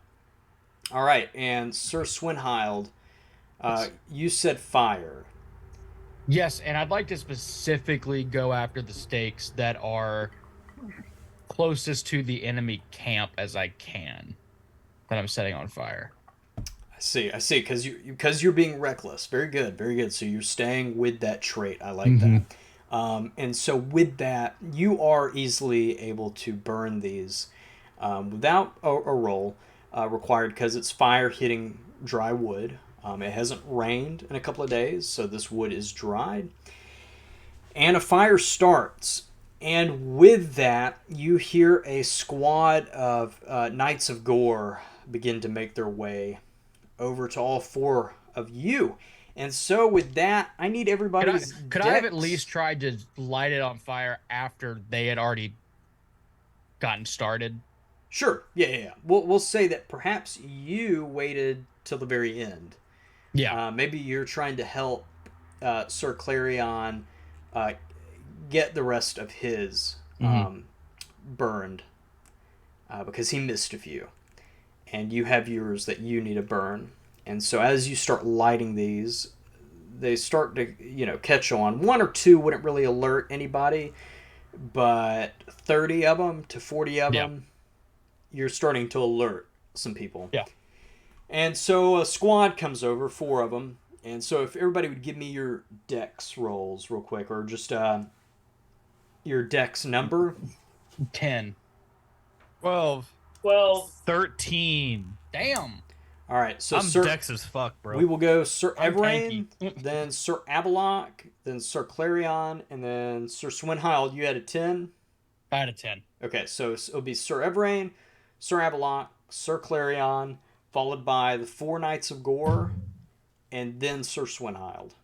All right, and Sir Cwenhild, you said fire. Yes, and I'd like to specifically go after the stakes that are closest to the enemy camp as I can, that I'm setting on fire. I see, because you're being reckless. Very good, very good. So you're staying with that trait. I like that. And so with that, you are easily able to burn these without a roll required, because it's fire hitting dry wood. It hasn't rained in a couple of days, so this wood is dried. And a fire starts. And with that, you hear a squad of Knights of Gore begin to make their way over to all 4 of you. And so with that, I need everybody's Could I have at decks. least tried to light it on fire after they had already gotten started? Sure. Yeah. We'll say that perhaps you waited till the very end. Yeah. Maybe you're trying to help Sir Clarion get the rest of his burned because he missed a few. And you have yours that you need to burn. And so as you start lighting these, they start to, catch on. 1 or 2 wouldn't really alert anybody, but 30 of them to 40 of them, you're starting to alert some people. Yeah. And so a squad comes over, 4 of them. And so if everybody would give me your dex rolls real quick, or just your dex number. 10. 12. 13. Damn. All right, so I'm dex as fuck, bro. we will go Sir I'm Evrain, then Sir Avalloc, then Sir Clarion, and then Sir Cwenhild. You had a 10? I had a 10. Okay, so it'll be Sir Evrain, Sir Avalloc, Sir Clarion, followed by the 4 Knights of Gore, and then Sir Cwenhild.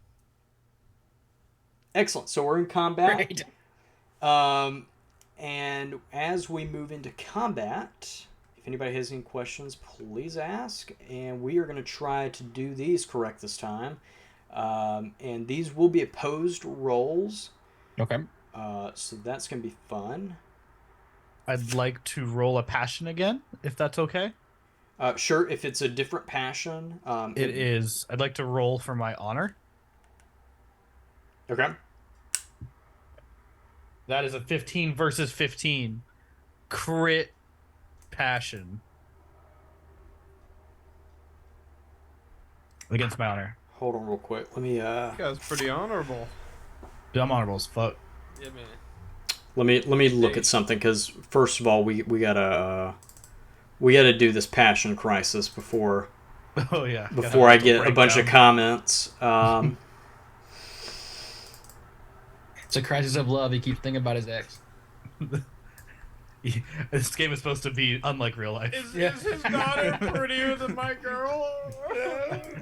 Excellent. So we're in combat. Great. And as we move into combat, if anybody has any questions, please ask. And we are going to try to do these correct this time. And these will be opposed rolls. Okay. So that's going to be fun. I'd like to roll a passion again, if that's okay. Sure, if it's a different passion. It is. I'd like to roll for my honor. Okay. That is a 15 versus 15. Crit passion. Against my honor. Hold on real quick. Let me That guy's pretty honorable. Dude, I'm honorable as fuck. Yeah, man. let me look at something, because first of all we gotta do this passion crisis before Oh yeah. I get a bunch of comments. It's a crisis of love. He keeps thinking about his ex. This game is supposed to be unlike real life. Is his daughter prettier than my girl?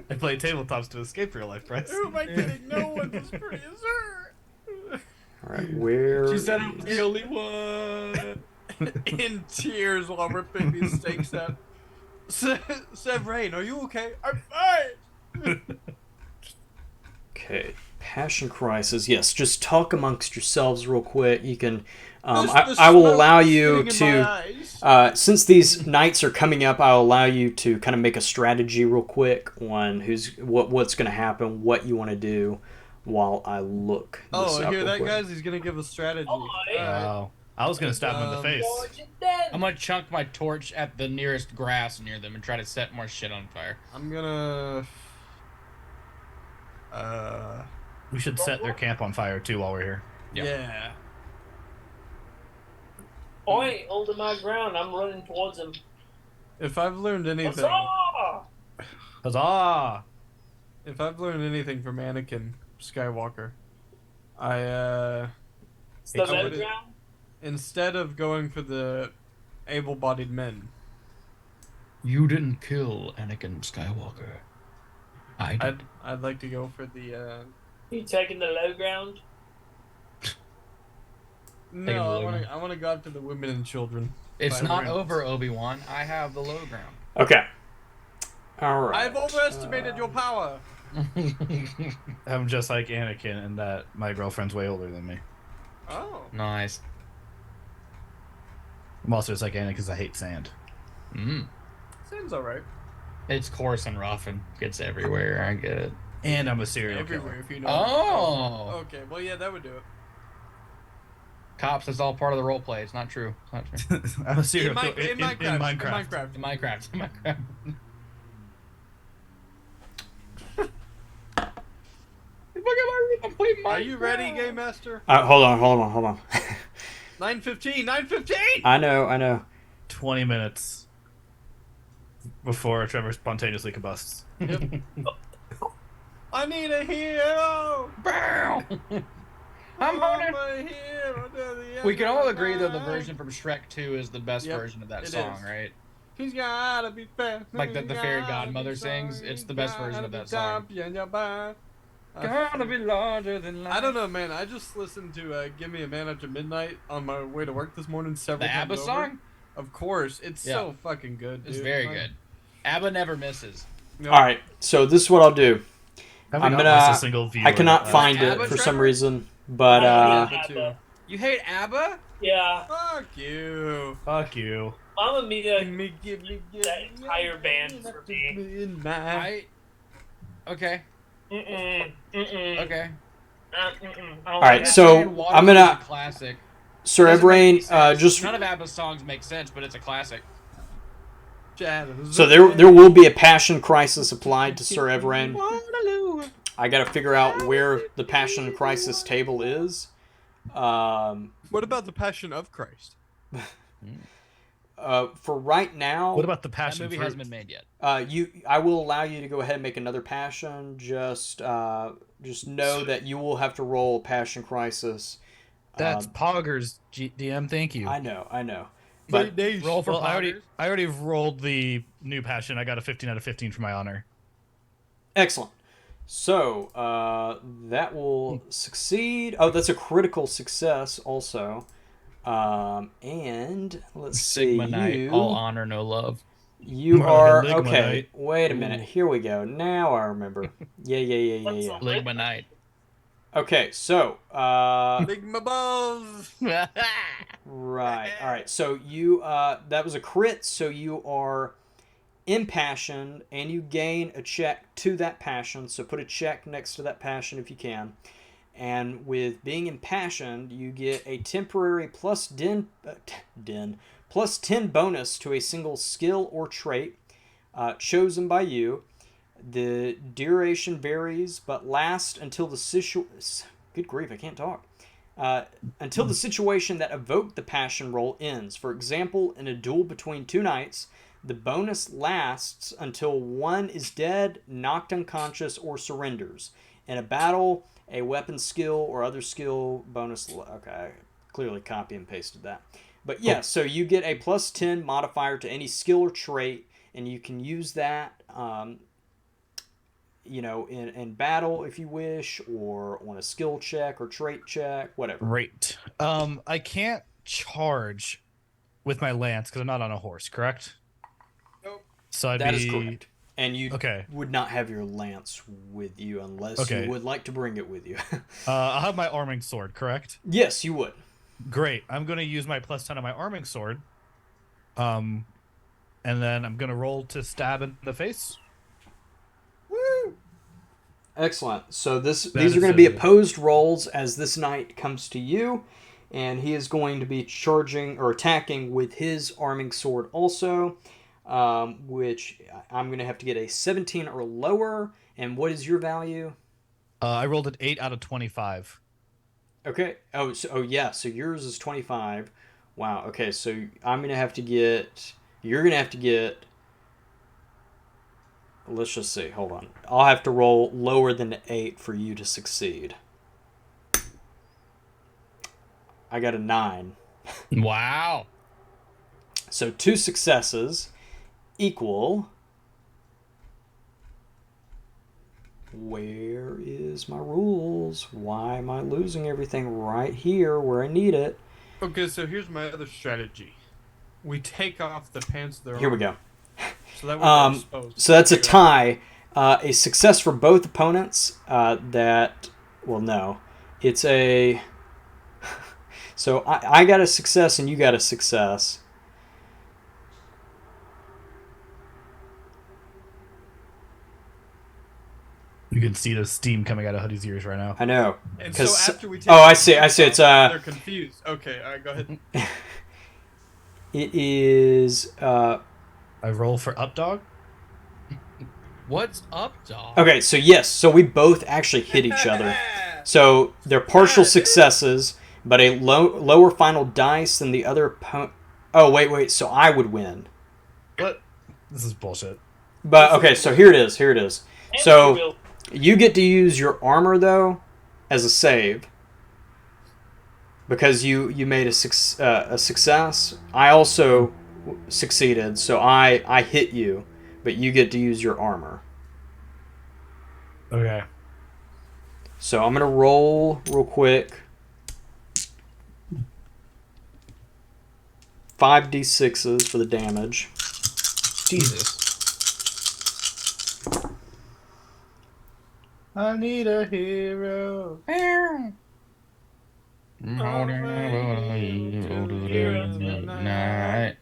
I play tabletops to escape real life, Bryce. Who am I kidding? No one's as pretty as her. All right, where? She said I'm the only one. In tears while ripping these steaks up. Evrain, are you okay? I'm fine. Okay, passion crisis. Yes, just talk amongst yourselves real quick. You can. The I will smoke allow is you getting in my to. eyes. Since these nights are coming up, I'll allow you to kind of make a strategy real quick on what's going to happen, what you want to do, while I look. This Oh, up hear real that, quick. guys? He's gonna give a strategy. Oh, yeah. Wow. I was gonna stab him in the face. George is dead. I'm gonna chunk my torch at the nearest grass near them and try to set more shit on fire. I'm gonna. We should set their camp on fire too while we're here. Yeah. Yeah. I ain't holding my ground. I'm running towards him. If I've learned anything, Huzzah! Huzzah! if I've learned anything from Anakin Skywalker, I It's the I low would've- ground. instead of going for the able-bodied men, You didn't kill Anakin Skywalker. I did. I'd like to go for the. You taking the low ground? No, I want to go after the women and children. It's Fire not Rings. over, Obi-Wan. I have the low ground. Okay. All right. I've overestimated your power. I'm just like Anakin in that my girlfriend's way older than me. Oh. Nice. I'm also just like Anakin because I hate sand. Seems alright. It's coarse and rough and gets everywhere. I get it. And I'm a serial Everywhere, killer. if you know. Oh! Okay, well, yeah, that would do it. Cops, it's all part of the role play. It's not true. It's not true. I'm a serial killer In Minecraft. In Minecraft. I'm playing Minecraft. Are you ready, Gamemaster? Hold on. 9:15. 9:15. I know. 20 minutes before Trevor spontaneously combusts. I need a hero. Bow! I'm Oh, on it. my hero to the end We can of all the agree that the night. version from Shrek 2 is the best Yep, version of that it song, is. right? He's gotta be fast. Like the he's fairy gotta godmother be sings, strong, it's the he's best version gotta of be that song. champion, yeah, bye. Gotta be larger than life. I don't know, man. I just listened to "Give Me a Man After Midnight" on my way to work this morning several The times ABBA over. song? Of course, it's Yeah. so fucking good. It's dude. very Like, good. ABBA never misses. no. All right. So this is what I'll do. Have I'm we not gonna- lost a single viewer? I cannot find it ABBA, for some Trevor? reason, but Yeah. Too. You hate ABBA? Yeah, Fuck you. Fuck you. I'm a media. Give me That entire band for me. midnight. Okay. Mm-mm. Mm-mm. Okay. Mm-mm. all right. So I'm gonna, classic. Sir Doesn't make any Evrain, sense. just None of ABBA's songs make sense, but it's a classic. so there will be a passion crisis applied to Sir Evrain. I got to figure out where the passion crisis table is. What about the Passion of Christ? For right now, What about the That passion movie fruit? hasn't been made yet. I will allow you to go ahead and make another passion. Just know that you will have to roll passion crisis. That's Poggers, DM. Thank you. I know. But Roll for Well, poggers. I already rolled the new passion. I got a 15 out of 15 for my honor. excellent. So that will succeed. Oh, that's a critical success also. And let's Sigma see. Knight. All honor, no love. You More are like a Ligma okay. Knight. Wait a minute. Here we go. Now I remember. Yeah. Ligma Knight. Okay, so Big Mabove. right. All right. So you that was a crit, so you are impassioned and you gain a check to that passion. So put a check next to that passion if you can. And with being impassioned, you get a temporary plus 10 bonus to a single skill or trait chosen by you. The duration varies, but lasts until the good grief, I can't talk. Until the situation that evoked the passion roll ends. For example, in a duel between two knights, the bonus lasts until one is dead, knocked unconscious, or surrenders. In a battle, a weapon skill or other skill bonus. Okay, I clearly copy and pasted that. But yeah, so you get a plus 10 modifier to any skill or trait, and you can use that, in battle if you wish, or on a skill check or trait check, whatever. Great. I can't charge with my lance because I'm not on a horse, correct? Nope. So That is correct. And you Okay. would not have your lance with you unless you would like to bring it with you. I'll have my arming sword, correct? Yes, you would. Great. I'm going to use my plus 10 on my arming sword. And then I'm going to roll to stab in the face. Woo! Excellent. So these That are is going to be a- opposed rolls as this knight comes to you, and he is going to be charging or attacking with his arming sword also, which I'm going to have to get a 17 or lower. And what is your value? I rolled an 8 out of 25. Okay. So yours is 25. Wow. Okay. So you're going to have to get. Let's just see. Hold on. I'll have to roll lower than 8 for you to succeed. I got a 9. Wow. So 2 successes equal. Where is my rules? Why am I losing everything right here where I need it? Okay, so here's my other strategy. We take off the pants of their Here we armor, go. So that way they're exposed. So that's a Figure it tie. A success for both opponents. It's a. So I got a success and you got a success. You can see the steam coming out of Hoodie's ears right now. I know. out. And so 'cause- after we take oh, I the see. pants It's off, they're confused. Okay, all right, go ahead. It is. I roll for up dog. What's up, dog? Okay, so yes, so we both actually hit each other. So they're partial successes, but a lower final dice than the other opponent. Oh, wait, so I would win. What? This is bullshit. But, okay, so here it is. And So you will- you get to use your armor, though, as a save. Because you made a success. I also succeeded, so I hit you, but you get to use your armor. Okay. So I'm going to roll real quick. 5d6s for the damage. Jesus. I need a hero. Night.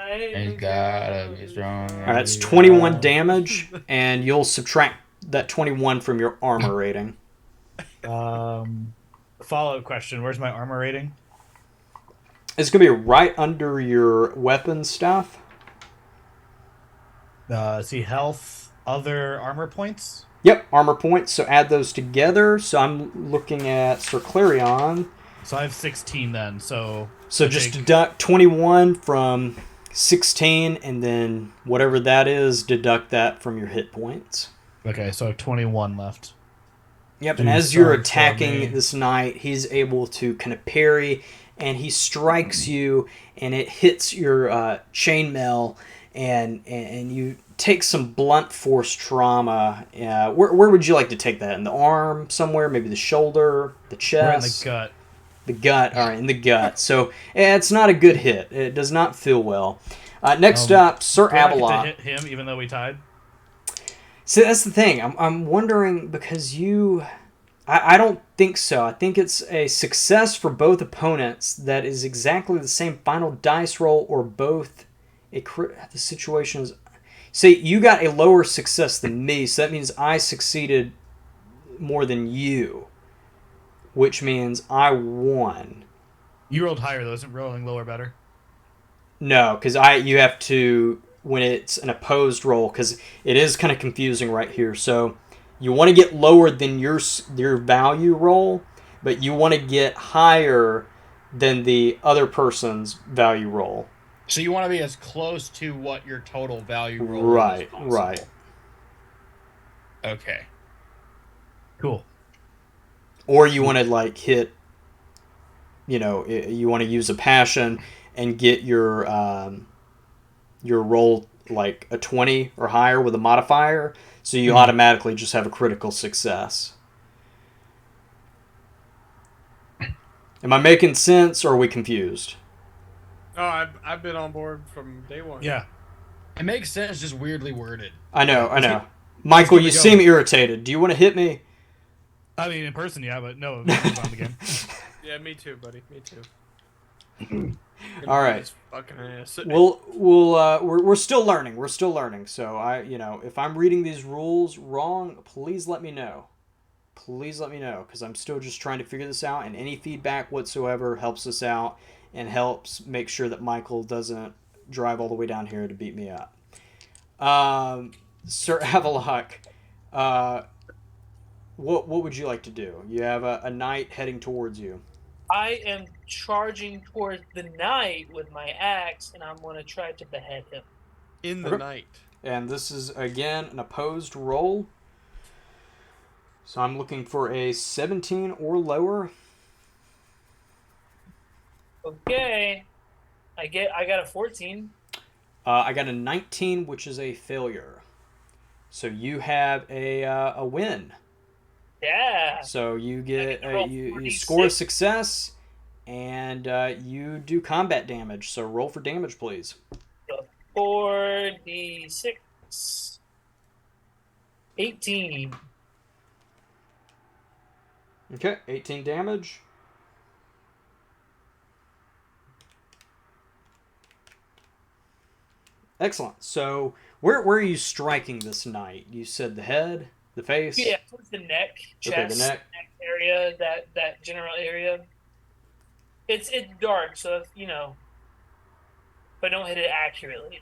It's gotta be strong. All right, it's 21 damage, and you'll subtract that 21 from your armor rating. Follow-up question. Where's my armor rating? It's going to be right under your weapon stuff. See health, other armor points. Yep, armor points, so add those together. So I'm looking at Sir Clarion. So I have 16 then. So Just deduct 21 from 16, and then whatever that is, deduct that from your hit points. okay. So I have 21 left. Yep, Do and as you're some for me. attacking this knight, he's able to kind of parry, and he strikes you, and it hits your chainmail, and you take some blunt force trauma. Where would you like to take that? In the arm somewhere? Maybe the shoulder? The chest? Right in the gut. The gut. All right, in the gut. So it's not a good hit. It does not feel well. Next up, Sir Do I get Avalloc. to hit him even though we tied? See, that's the thing. I'm wondering because you... I don't think so. I think it's a success for both opponents that is exactly the same final dice roll or both. The situation is... See, you got a lower success than me, so that means I succeeded more than you, which means I won. You rolled higher though. Isn't rolling lower better? No, because you have to when it's an opposed roll, because it is kind of confusing right here. So you want to get lower than your value roll, but you want to get higher than the other person's value roll. So you want to be as close to what your total value roll Right, is possible. right. Okay. Cool. Or you want to like hit, you want to use a passion and get your roll like a 20 or higher with a modifier, so you automatically just have a critical success. Am I making sense, or are we confused? Oh, I've been on board from day one. Yeah. It makes sense, just weirdly worded. I know. Michael, you seem irritated. Do you want to hit me? I mean, in person, yeah, but no, on the game. Yeah, me too, buddy. Me too. All right. Fucking ass. We're still learning. We're still learning. So if I'm reading these rules wrong, please let me know. Please let me know, because I'm still just trying to figure this out, and any feedback whatsoever helps us out and helps make sure that Michael doesn't drive all the way down here to beat me up. Sir Avalloc, what would you like to do? You have a knight heading towards you. I am charging towards the knight with my axe, and I'm going to try to behead him. In the night. And this is, again, an opposed roll. So I'm looking for a 17 or lower. Okay. I got a 14. I got a 19, which is a failure. So you have a win. Yeah. So you get you 46. score a success, and you do combat damage. So roll for damage, please. 4d6. 18. Okay, 18 damage. Excellent. So where are you striking this knight? You said the head, the face? Yeah, towards the neck, chest, Okay, the neck. area, that general area. It's dark, so if I don't hit it accurately.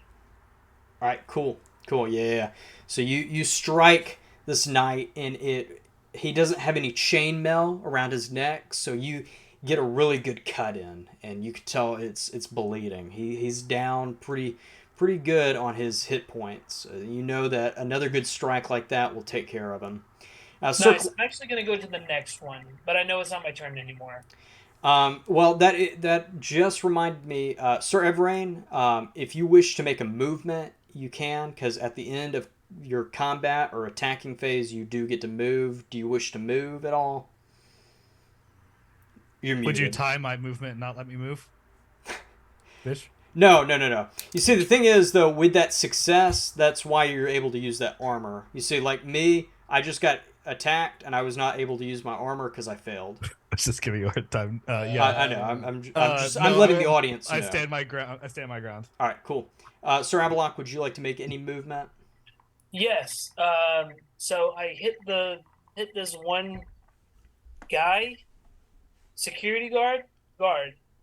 All right, cool. Yeah. So you strike this knight, and he doesn't have any chainmail around his neck, so you get a really good cut in, and you can tell it's bleeding. He's down pretty good on his hit points. You know that another good strike like that will take care of him. Nice. I'm actually going to go to the next one, but I know it's not my turn anymore. Well, that just reminded me, Sir Evrain, if you wish to make a movement, you can, because at the end of your combat or attacking phase, you do get to move. Do you wish to move at all? You're muted. Would you time my movement and not let me move? Bish? No. You see, the thing is, though, with that success, that's why you're able to use that armor. You see, like me, I just got attacked, and I was not able to use my armor because I failed. I was just giving you a hard time. Yeah, I know. I'm letting the audience know. I stand my ground. All right, cool. Sir Avalloc, would you like to make any movement? Yes. So I hit this one guy, security guard.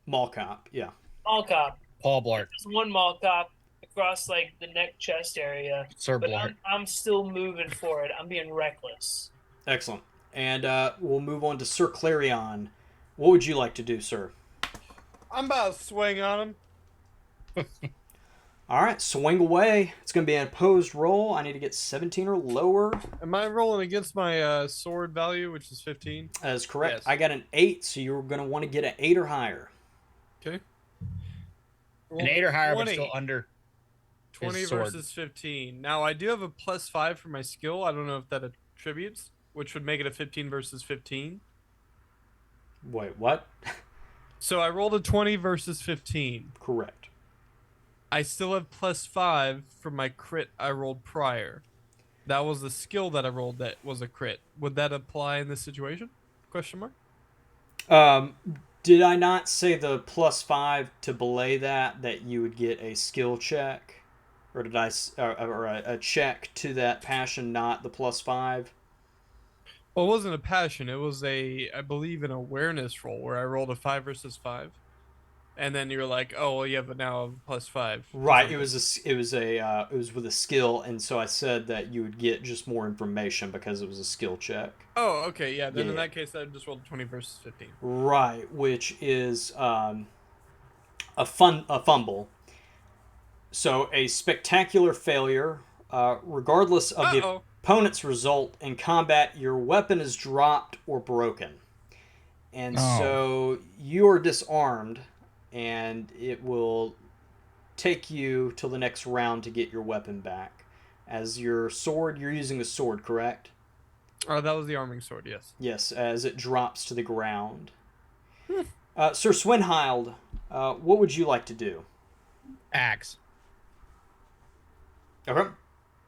Mall cop, yeah. Mall cop. Paul Blart. There's one mall cop across like the neck chest area. Sir But Blart. I'm still moving forward. I'm being reckless. Excellent. And we'll move on to Sir Clarion. What would you like to do, sir? I'm about to swing on him. All right, swing away. It's going to be an opposed roll. I need to get 17 or lower. Am I rolling against my sword value, which is 15? That is correct. Yes. I got an 8, so you're going to want to get an 8 or higher. Okay. An 8 or higher, but 20. still under. 20 sword. versus 15. Now, I do have a +5 for my skill. I don't know if that attributes, which would make it a 15 versus 15. Wait, what? So I rolled a 20 versus 15. Correct. I still have +5 from my crit I rolled prior. That was the skill that I rolled that was a crit. Would that apply in this situation? Question mark? Did I not say the +5 to belay that you would get a skill check? Or did I, or a check to that passion, not the +5? Well, it wasn't a passion. It was I believe, an awareness roll where I rolled a 5 versus 5. and then you're like, oh, well, you have now a +5. Right. It was with a skill, and so I said that you would get just more information because it was a skill check. Oh, okay, yeah. Then Yeah. in that case, I just rolled 20 versus 15. Right, which is a fumble. So a spectacular failure, regardless of the opponent's result in combat, your weapon is dropped or broken, and so you are disarmed, and it will take you till the next round to get your weapon back. As your sword, you're using a sword, correct? Oh, that was the arming sword, yes. Yes, as it drops to the ground. Sir Cwenhild, what would you like to do? Axe. Okay.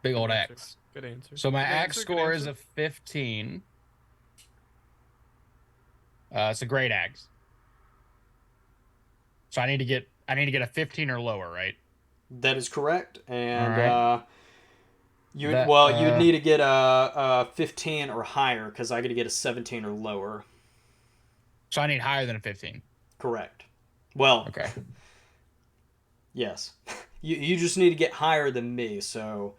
Big old Good answer. axe. Good answer. So my Good axe answer, good score is answer. a 15. It's a great axe. So I need to get a 15 or lower, right? That is correct, and Alright. you'd That, need to get a 15 or higher because I got to get a 17 or lower. So I need higher than a 15. Correct. Well, Okay. yes, you just need to get higher than me. So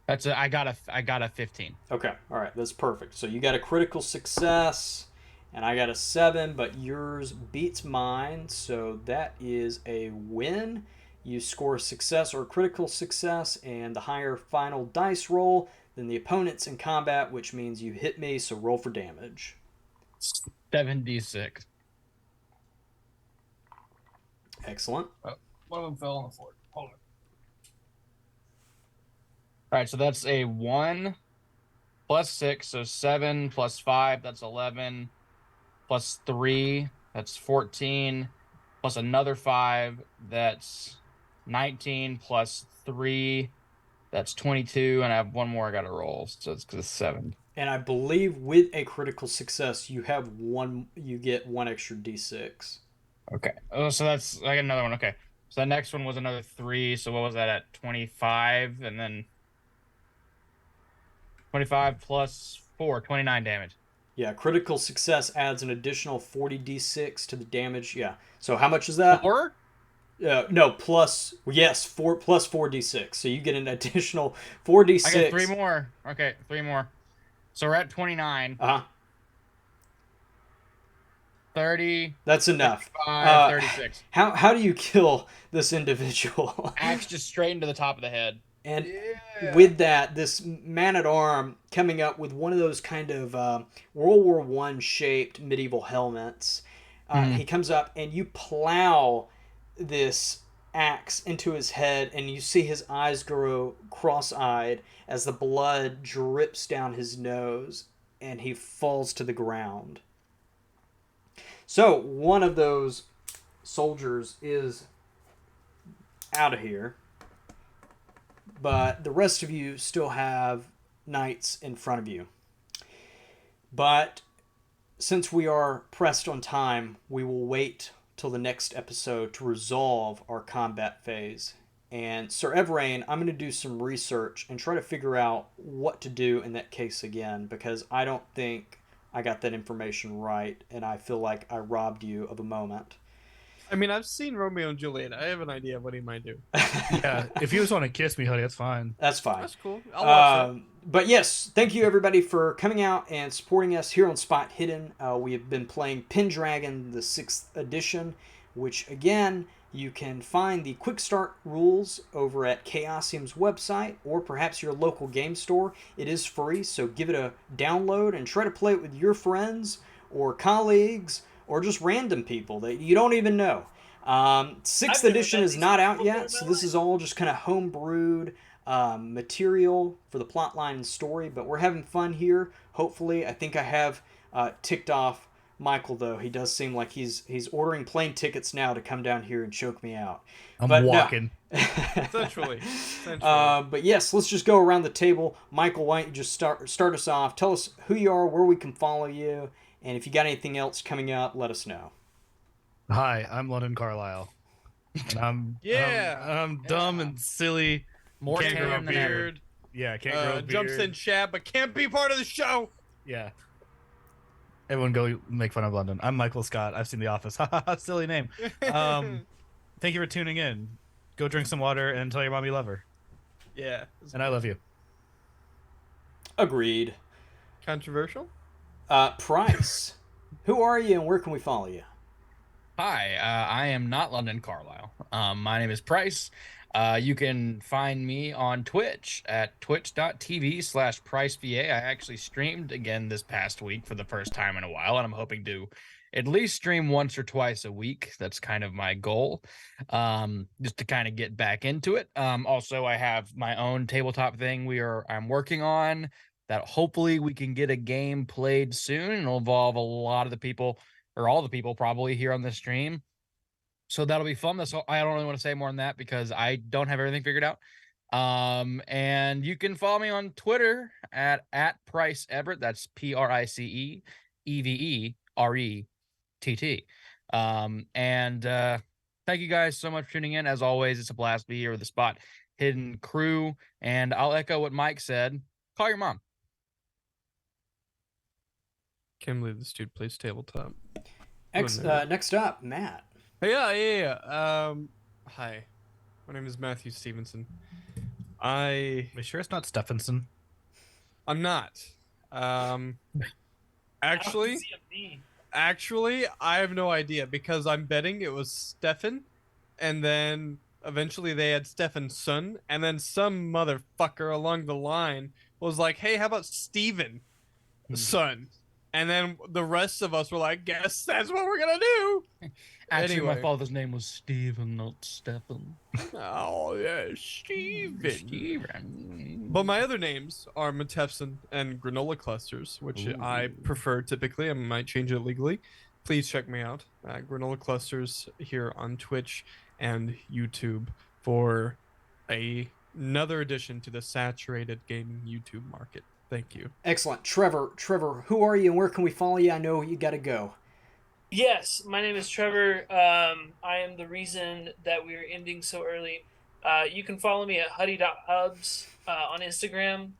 I got a 15. okay, all right, that's perfect. So you got a critical success, and I got a 7, but yours beats mine, so that is a win. You score a success or a critical success, and the higher final dice roll than the opponent's in combat, which means you hit me, so roll for damage. 7d6. Excellent. One of them fell on the floor. Hold on. All right, so that's a 1 plus 6, so 7 plus 5, that's 11, plus 3, that's 14, plus another 5, that's 19, plus 3, that's 22, and I have one more I got to roll, so it's 7. And I believe with a critical success, you get one extra d6. Okay. Oh, so that's I got another one. Okay. So the next one was another 3. So what was that at 25? And then 25 plus 4, 29 damage. Yeah, critical success adds an additional 40d6 to the damage. Yeah. So how much is that? 4? No, plus 4d6. So you get an additional 4d6. I got 3 more. Okay, 3 more. So we're at 29. 30. That's enough. 36. How do you kill this individual? Axe just straight into the top of the head. And with that, this man-at-arm coming up with one of those kind of World War I shaped medieval helmets. He comes up and you plow this axe into his head, and you see his eyes grow cross-eyed as the blood drips down his nose, and he falls to the ground. So one of those soldiers is out of here, but the rest of you still have knights in front of you. But since we are pressed on time, we will wait till the next episode to resolve our combat phase. And Sir Evrain, I'm going to do some research and try to figure out what to do in that case again, because I don't think I got that information right, and I feel like I robbed you of a moment. I mean, I've seen Romeo and Juliet. I have an idea of what he might do. Yeah, if you just want to kiss me, honey, that's fine. That's fine. That's cool. I'll watch that. But yes, thank you everybody for coming out and supporting us here on Spot Hidden. We have been playing Pendragon, the 6th edition, which again, you can find the quick start rules over at Chaosium's website or perhaps your local game store. It is free, so give it a download and try to play it with your friends or colleagues or just random people that you don't even know. 6th edition is not out yet, so this is all just kind of home-brewed material for the plotline and story, but we're having fun here. Hopefully, I think I have ticked off Michael, though. He does seem like he's ordering plane tickets now to come down here and choke me out. I'm walking. No. Essentially. But yes, let's just go around the table. Michael, why don't you just start us off? Tell us who you are, where we can follow you, and if you got anything else coming up, let us know. Hi, I'm London Carlisle. And I'm dumb and silly. More Can't grow a tan than ever. beard. Yeah, can't grow a beard. Jumps in chat, but can't be part of the show. Yeah. Everyone go make fun of London. I'm Michael Scott. I've seen The Office. Silly name. Thank you for tuning in. Go drink some water and tell your mom you love her. Yeah. And I love you. Agreed. Controversial? Price. Who are you and where can we follow you? Hi, I am not London Carlisle. My name is Price. You can find me on Twitch at twitch.tv/PriceVA. I actually streamed again this past week for the first time in a while, and I'm hoping to at least stream once or twice a week. That's kind of my goal, just to kind of get back into it. Also, I have my own tabletop thing I'm working on that hopefully we can get a game played soon, and it'll involve a lot of the people, or all the people probably here on the stream. So that'll be fun. That's all. I don't really want to say more than that because I don't have everything figured out. And you can follow me on Twitter at Price Everett. That's PriceEverett. Thank you guys so much for tuning in. As always, it's a blast to be here with the Spot Hidden crew. And I'll echo what Mike said. Call your mom. Can't believe this dude plays tabletop. Next up, Matt. Yeah. Hi. My name is Matthew Stephenson. Are you sure it's not Stephenson? I'm not. Actually, I have no idea because I'm betting it was Stefan, and then eventually they had Stephenson, and then some motherfucker along the line was like, "Hey, how about Steven, son?" And then the rest of us were like, "Guess that's what we're gonna do." Actually, Anyway. my father's name was Stephen, not Stefan. Oh yeah, Steven. Steven. But my other names are Matefson and Granola Clusters, which I prefer typically. I might change it legally. Please check me out. Granola Clusters here on Twitch and YouTube for another addition to the saturated gaming YouTube market. Thank you. Excellent. Trevor, who are you and where can we follow you? I know you got to go. Yes, my name is Trevor. I am the reason that we're ending so early. You can follow me at huddy.hubs on Instagram.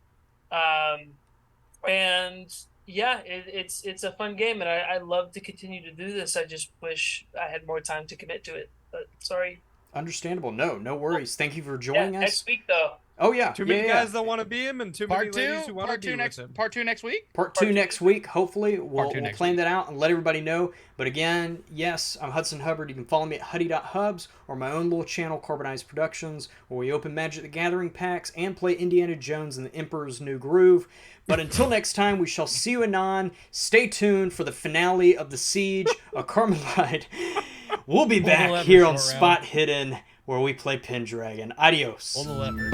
And yeah, it's a fun game, and I love to continue to do this. I just wish I had more time to commit to it. But sorry. Understandable. No worries. Thank you for joining us. Next week, though. Oh, yeah. Too many guys that want to be him and too many ladies who want to be with him. Part two next week? Part two next week. Hopefully, we'll next plan week. that out and let everybody know. But again, yes, I'm Hudson Hubbard. You can follow me at huddy.hubs or my own little channel, Carbonized Productions, where we open Magic the Gathering packs and play Indiana Jones and the Emperor's New Groove. But until next time, we shall see you anon. Stay tuned for the finale of the Siege of Carmelide. We'll be back here on Spot Hidden, where we play Pendragon. Adios. Pull the lever.